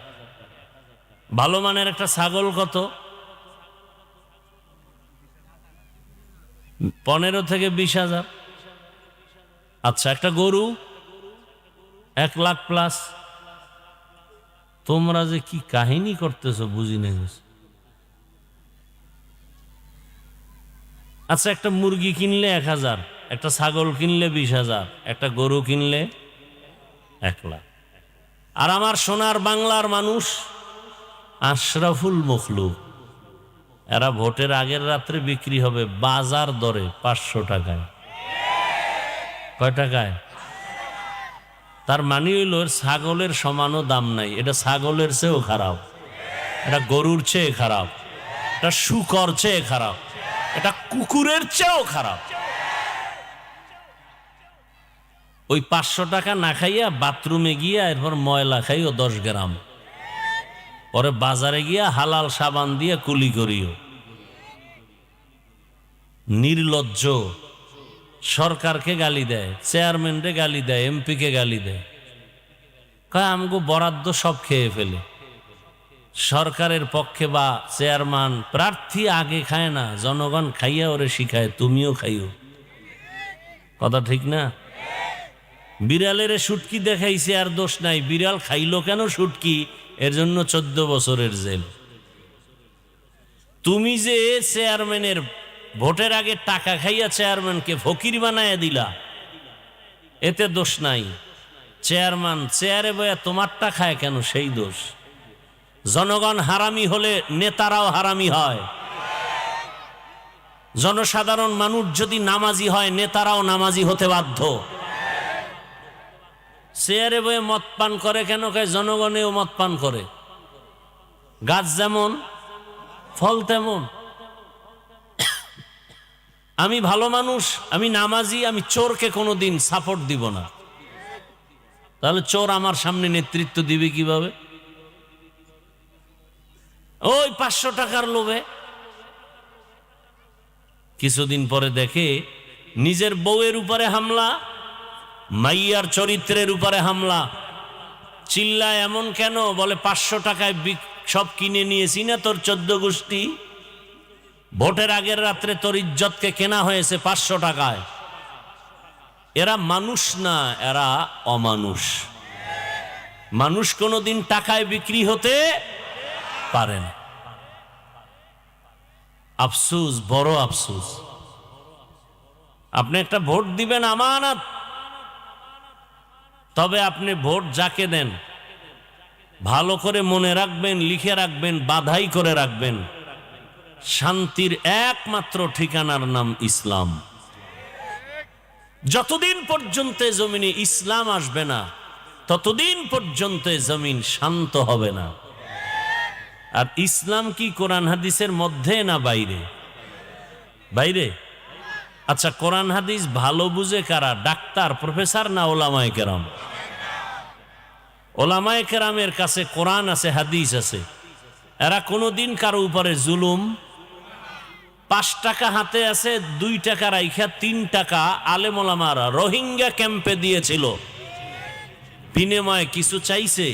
ভালো মানের একটা ছাগল কত? 15 থেকে 20,000। আচ্ছা, একটা গরু 1 লাখ প্লাস। তোমরা যে কি কাহিনী করতেছ বুঝি নেই। আচ্ছা, একটা মুরগি কিনলে 1000, একটা ছাগল কিনলে 20,000, একটা গরু কিনলে 1 লাখ। আর আমার সোনার বাংলার মানুষ আশরাফুল মখলুক, এরা ভোটের আগের রাত্রে বিক্রি হবে বাজার দরে 500 টাকায়। কয় টাকায়? তার মানে হইল ছাগলের সমানও দাম নাই। এটা ছাগলের চেয়েও খারাপ, এটা গরুর চেয়ে খারাপ, এটা শুকর চেয়ে খারাপ, এটা কুকুরের চেয়েও খারাপ। ওই 500 টাকা না খাইয়া বাথরুমে গিয়া এরপর ময়লা খাইও 10 গ্রাম, পরে বাজারে গিয়া হালাল সাবান দিয়ে কুলি করিও। নির্লজ্জ। সরকারকে গালি দেয়, চেয়ারম্যানরে গালি দেয়, এমপিকে গালি দেয়, কয় আমগো বরাদ্দ সব খেয়ে ফেলে। সরকারের পক্ষে বা চেয়ারম্যান প্রার্থী আগে খায় না, জনগণ খাইয়া ওরে শিখায় তুমিও খাইও। কথা ঠিক না? বিড়ালের শুটকি দেখাইছে আর দোষ নাই, বিড়াল খাইলো কেন শুটকি, এর জন্য 14 বছরের জেল। তুমি যে চেয়ারম্যানের ভোটের আগে টাকা খাইয়া চেয়ারম্যানকে ফকির বানাইয়া দিলা, এতে দোষ নাই। চেয়ারম্যান চেয়ারে বয়া তোমারটা খায় কেন, সেই দোষ। জনগণ হারামি হলে নেতারাও হারামি হয়। জনসাধারণ মানুষ যদি নামাজি হয় নেতারাও নামাজি হতে বাধ্য। চেয়ারে বয়ে মদ পান করে কেন, কয় জনগণেও মদ পান করে। গাছ যেমন ফল তেমন। আমি ভালো মানুষ, আমি নামাজি, আমি চোরকে কোনোদিন সাপোর্ট দিব না। তাহলে চোর আমার সামনে নেতৃত্ব দিবে কিভাবে? ওই 500 টাকার লোভে। কিছুদিন পরে দেখে নিজের বউয়ের উপরে হামলা, মাইয়ার চরিত্রের উপরে হামলা। চিল্লায় এমন কেন, বলে 500 টাকায় সব কিনে নিয়েছি না তোর 14 গোষ্ঠী। ভোটের আগের রাত্রে তোর ইজ্জতকে কেনা হয়েছে 500 টাকায়। এরা মানুষ না, এরা অমানুষ। মানুষ কোনোদিন টাকায় বিক্রি হতে পারে না। আফসোস, বড় আফসোস। আপনি একটা ভোট দিবেন আমানত, তবে আপনি ভোট যাকে দেন ভালো করে মনে রাখবেন, লিখে রাখবেন, বাধাই করে রাখবেন, শান্তির একমাত্র ঠিকানার নাম ইসলাম। যতদিন পর্যন্ত জমিনে ইসলাম আসবে না ততদিন পর্যন্ত জমিন শান্ত হবে না। আর ইসলাম কি কোরআন হাদিসের মধ্যে না বাইরে? বাইরে। আচ্ছা, কোরআন হাদিস ভালো বুঝে কারা? ডাক্তার, প্রফেসর না ওলামায়ে কেরাম? ওলামায়ে কেরামের কাছে কোরআন আছে, হাদিস আছে। এরা কোনোদিন কারো উপরে জুলুম। 5 টাকা হাতে আছে, 2 টাকা রাইখা 3 টাকা আলেম ওলামারা রোহিঙ্গা ক্যাম্পে দিয়েছিল। বিনিময়ে কিছু চাইছে?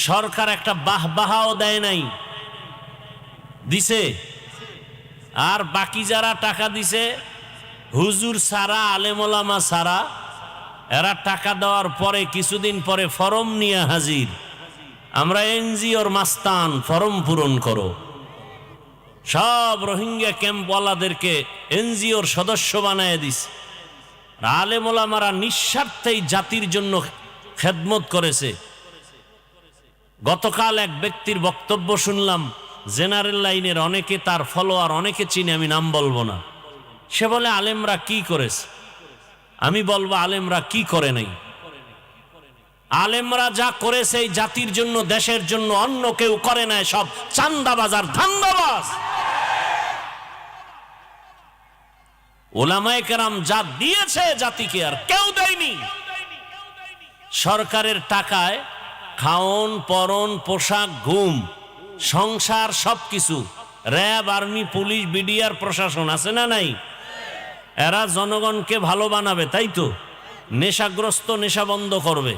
সরকার একটা বাহবাহাও দেয় নাই, দিছে। আর বাকি যারা টাকা দিছে, হুজুর সারা, আলেম ওলামা সারা, এরা টাকা দেওয়ার পরে কিছুদিন পরে ফরম নিয়ে হাজির, আমরা এনজিওর মাস্তান, ফরম পূরণ করো। সব রোহিঙ্গা ক্যাম্পওয়ালাদেরকে এনজিওর সদস্য বানায় দিছে। আলেম ওলামারা নিঃস্বার্থেই জাতির জন্য খেদমত করেছে। গতকাল এক ব্যক্তির বক্তব্য শুনলাম, জেনারেল লাইনের, অনেকে তার ফলোয়ার, অনেকে চিনে, আমি নাম বলবো না। সে বলে আলেমরা কি করেছে। আমি বলবো আলেমরা কি করে নাই। আলেমরা যা করেছে এই জাতির জন্য, দেশের জন্য, অন্য কেউ করে নাই। সব চান্দাবাজ আর ধান্দাবাজ। ওলামায়ে কেরাম যা দিয়েছে জাতিকে আর কেউ দেয়নি। সরকারের টাকায় খাওন, পরন, পোশাক, ঘুম, সংসার, সবকিছু। র্যাব, আর্মি, পুলিশ, বিডিআর, প্রশাসন আছে না নাই? এরা জনগণকে ভালো বানাবে, তাই তো? নেশাগ্রস্ত নেশা বন্ধ করবে,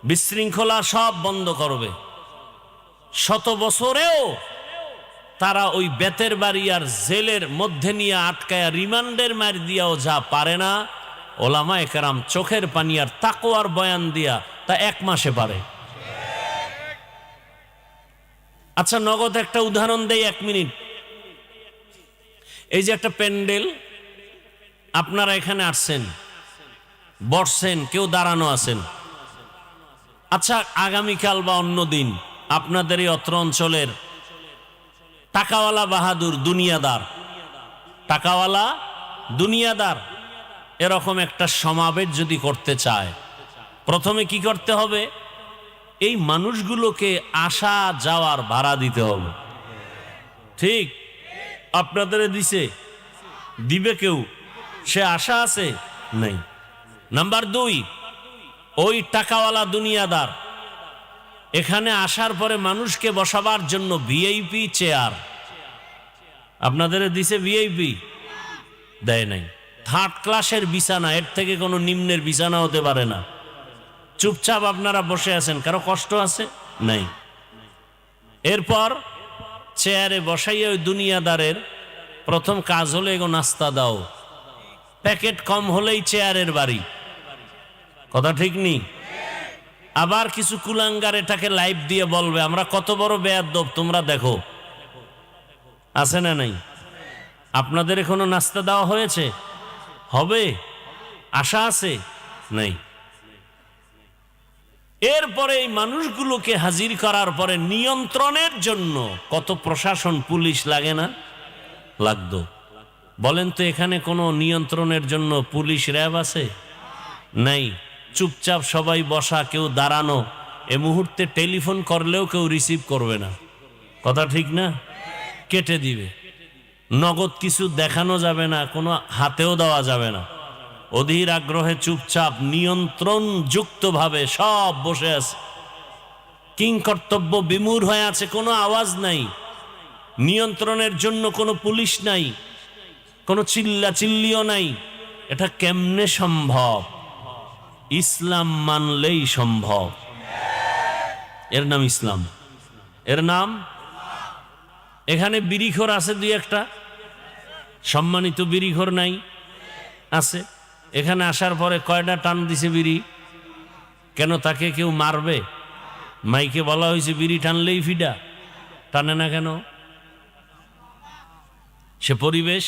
বিশৃঙ্খলা সব বন্ধ করবে। শত বছরেও তারা ওই বেতের বাড়ি আর জেলের মধ্যে নিয়ে আটকায়া রিমান্ডের মার দিয়াও যা পারে না, ওলামায়ে কেরাম চোখের পানি আর তাকওয়ার বয়ান দিয়া তা 1 মাসে পারে। আচ্ছা নগদ একটা উদাহরণ দেই 1 মিনিট। এই যে একটা প্যান্ডেল, আপনারা এখানে আসছেন, বসছেন, কেউ দাঁড়ানো আছেন। আচ্ছা আগামীকাল বা অন্য দিন আপনাদের এই অত্র অঞ্চলের টাকাওয়ালা বাহাদুর দুনিয়াদার, টাকাওয়ালা দুনিয়াদার এরকম একটা সমাবেশ যদি করতে চায়, প্রথমে কি করতে হবে? এই মানুষগুলোকে আসা যাওয়ার ভাড়া দিতে হবে। ঠিক আপনাদের দিছে? দিবে কেউ? সে আশা আছে? নাই। নাম্বার 2, ওই টাকাওয়ালা দুনিয়াদার এখানে আসার পরে মানুষকে বসাবার জন্য ভিআইপি চেয়ার আপনাদের দিছে? ভিআইপি দেয় নাই। 3rd ক্লাসের বিছানা, এর থেকে কোনো নিম্নের বিছানা হতে পারে না। চুপচাপ আপনারা বসে আছেন, কারো কষ্ট আছে? নাই। এরপর চেয়ারে বসাইয়া ওই দুনিয়াদারের প্রথম কাজ হলো এগো নাস্তা দাও। প্যাকেট কম হলেই চেয়ারের বাড়ি, কথা ঠিক নি? আবার কিছু কুলাঙ্গার এটাকে লাইভ দিয়ে বলবে আমরা কত বড় বেয়াদব তোমরা দেখো। আছে না নাই? আপনাদের এখনো নাস্তা দেওয়া হয়েছে? হবে? আশা আছে? নাই। এরপরে এই মানুষগুলোকে হাজির করার পরে নিয়ন্ত্রণের জন্য কত প্রশাসন, পুলিশ লাগে না? লাগতো। বলেন তো এখানে কোনো নিয়ন্ত্রণের জন্য পুলিশ, র্যাব আছে? নাই। চুপচাপ সবাই বসা, কেউ দাঁড়ানো। এ মুহূর্তে টেলিফোন করলেও কেউ রিসিভ করবে না, কথা ঠিক না? কেটে দিবে। নগদ কিছু দেখানো যাবে না, কোনো হাতেও দেওয়া যাবে না। অধীর আগ্রহে চুপচাপ নিয়ন্ত্রণ যুক্তভাবে সব বসে আছে, কিং কর্তব্য বিমূঢ় হয়ে আছে, কোনো আওয়াজ নাই। নিয়ন্ত্রণের জন্য কোনো পুলিশ নাই, কোনো চিল্লা চিল্লিও নাই। এটা কেমনে সম্ভব? ইসলাম মানলেই সম্ভব। এর নাম ইসলাম, এর নাম। এখানে বিড়িখোর আছে 2-1টা, সম্মানিত বিড়িখোর নাই? আছে। এখানে আসার পরে কয়টা টান দিছে বিড়ি? কেন তাকে কেউ মারবে? মাইকে বলা হয়েছে বিড়ি টানলেই ফিডা, টানে না কেন? সে পরিবেশ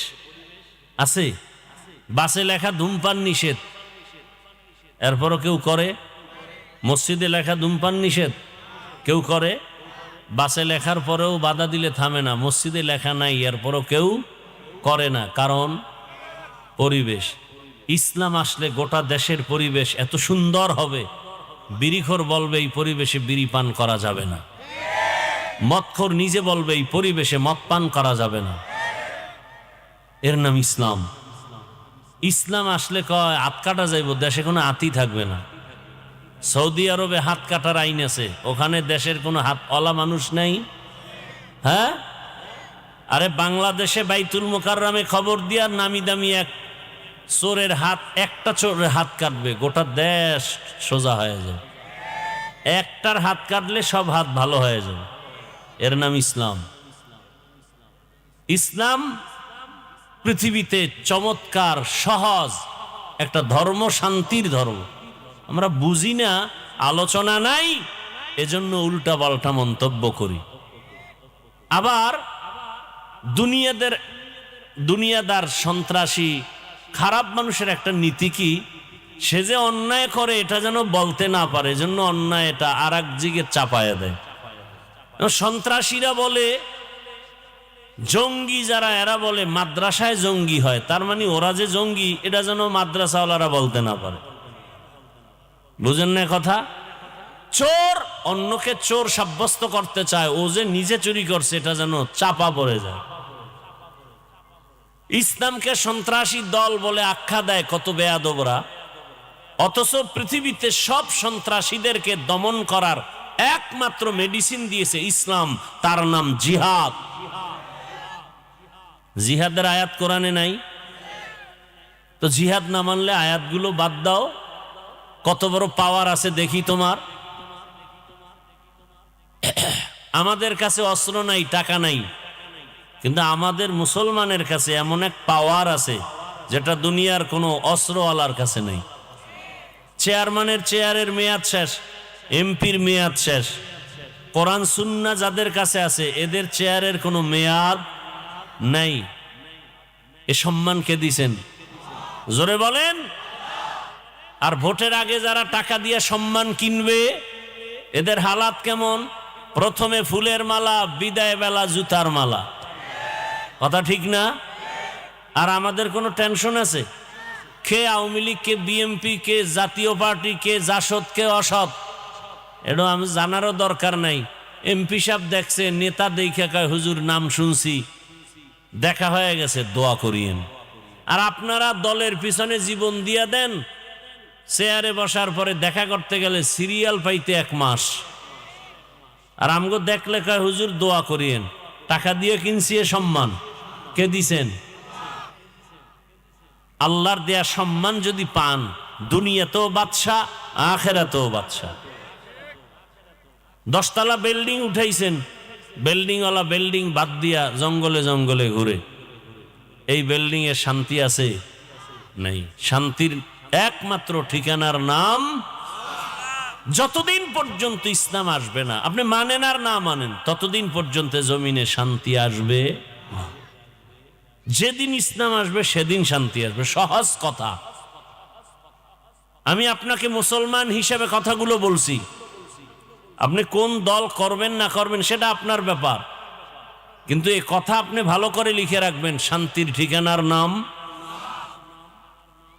আছে। বাসে লেখা ধূমপান নিষেধ, এরপরও কেউ করে। মসজিদে লেখা ধূমপান নিষেধ, কেউ করে। বাসে লেখার পরেও বাধা দিলে থামে না। মসজিদে লেখা নাই, এরপরও কেউ করে না, কারণ পরিবেশ। ইসলাম আসলে গোটা দেশের পরিবেশ এত সুন্দর হবে, বিড়িখোর বলবে এই পরিবেশে বিড়ি পান করা যাবে না, মদখোর নিজে বলবে এই পরিবেশে মদ পান করা যাবে না। এর নাম ইসলাম। ইসলাম আসলে কয় হাত কাটা যাইব, দেশে কোনো হাতই থাকবে না। সৌদি আরবে হাত কাটার আইন আছে, ওখানে দেশের কোনো হাতওয়ালা মানুষ নাই। হ্যাঁ, আরে বাংলাদেশে বাইতুল মুকাররমে খবর দিয়া নামি দামি এক চোরের হাত, একটা চোরের হাত কাটবে, গোটা দেশ সোজা হয়ে যায়। একটার হাত কাটলে সব হাত ভালো হয়ে যাবে। এর নাম ইসলাম। ইসলাম পৃথিবীতে চমৎকার সহজ একটা ধর্ম, শান্তির ধর্ম। আমরা বুঝি না, আলোচনা নাই, এজন্য উল্টা পাল্টা মন্তব্য করি। আবার দুনিয়াদার সন্ত্রাসী খারাপ মানুষের একটা নীতি কি, সে যে অন্যায় করে এটা যেন বলতে না পারে, এজন্য অন্যায় এটা আর এক দিকে চাপায়া দেয়। সন্ত্রাসীরা বলে, জঙ্গি যারা এরা বলে মাদ্রাসায় জঙ্গি হয়, তার মানে ওরা যে জঙ্গি এটা যেন মাদ্রাসাওয়ালারা বলতে না পারে। বুঝেন না কথা? চোর অন্যকে চোর সাব্যস্ত করতে চায়, ও যে নিজে চুরি করছে এটা যেন চাপা পড়ে যায়। ইসলামকে সন্ত্রাসী দল বলে আখ্যা দেয় কত বেয়াদবরা, অথচ পৃথিবীতে সব সন্ত্রাসীদেরকে দমন করার একমাত্র মেডিসিন দিয়েছে ইসলাম, তার নাম জিহাদ। জিহাদের আয়াত কোরআনে নাই? তো জিহাদ না মানলে আয়াতগুলো বাদ দাও। কত বড় পাওয়ার আছে দেখি তোমার। আমাদের কাছে অস্ত্র নাই, টাকা নাই, কিন্তু আমাদের মুসলমানের কাছে এমন এক পাওয়ার আছে যেটা দুনিয়ার কোনো অস্ত্রওয়ালার কাছে নেই। চেয়ারম্যানের চেয়ারের মেয়াদ শেষ, এমপির মেয়াদ শেষ, কোরআন সুন্নাহ যাদের কাছে আছে এদের চেয়ারের কোনো মেয়াদ নাই। এ সম্মান কে দিছেন? জোরে বলেন। আর ভোটের আগে যারা টাকা দিয়ে সম্মান কিনবে এদের হালাত কেমন? প্রথমে ফুলের মালা, বিদায় বেলা জুতার মালা। কথা ঠিক না? আর আমাদের কোনো টেনশন আছে? কে আওয়ামী লীগ, কে বিএনপি, কে জাতীয় পার্টি, কে জাসদ, কে অসৎ, এটা আমি জানারও দরকার নাই। এমপি সাহেব দেখছে, নেতা দেখে কয় হুজুর নাম শুনছি, দেখা হয়ে গেছে, দোয়া করিয়েন। আর আপনারা দলের পিছনে জীবন দিয়া দেন, চেয়ারে বসার পরে দেখা করতে গেলে সিরিয়াল পাইতে 1 মাস। আর আমগো দেখলে কয় হুজুর দোয়া করিয়েন। টাকা দিয়ে কিনছি এ সম্মান, কে দিছেন? আল্লাহর দেয়া সম্মান যদি পান, দুনিয়াতেও বাদশা, আখিরাতেও বাদশা। 10 তলা বিল্ডিং উঠাইছেন, বিল্ডিংওয়ালা বিল্ডিং বাদ দিয়া জঙ্গলে জঙ্গলে ঘুরে। এই বিল্ডিং এ শান্তি আছে? নাই। শান্তির একমাত্র ঠিকানার নাম, যতদিন পর্যন্ত ইসলাম আসবে না, আপনি মানেন আর না মানেন, ততদিন পর্যন্ত জমিনে শান্তি আসবে না। যেদিন ইসলাম আসবে সেদিন শান্তি আসবে। সহজ কথা। আমি আপনাকে মুসলমান হিসেবে কথাগুলো বলছি, আপনি কোন দল করবেন না করবেন সেটা আপনার ব্যাপার, কিন্তু এই কথা আপনি ভালো করে লিখে রাখবেন, শান্তির ঠিকানার নাম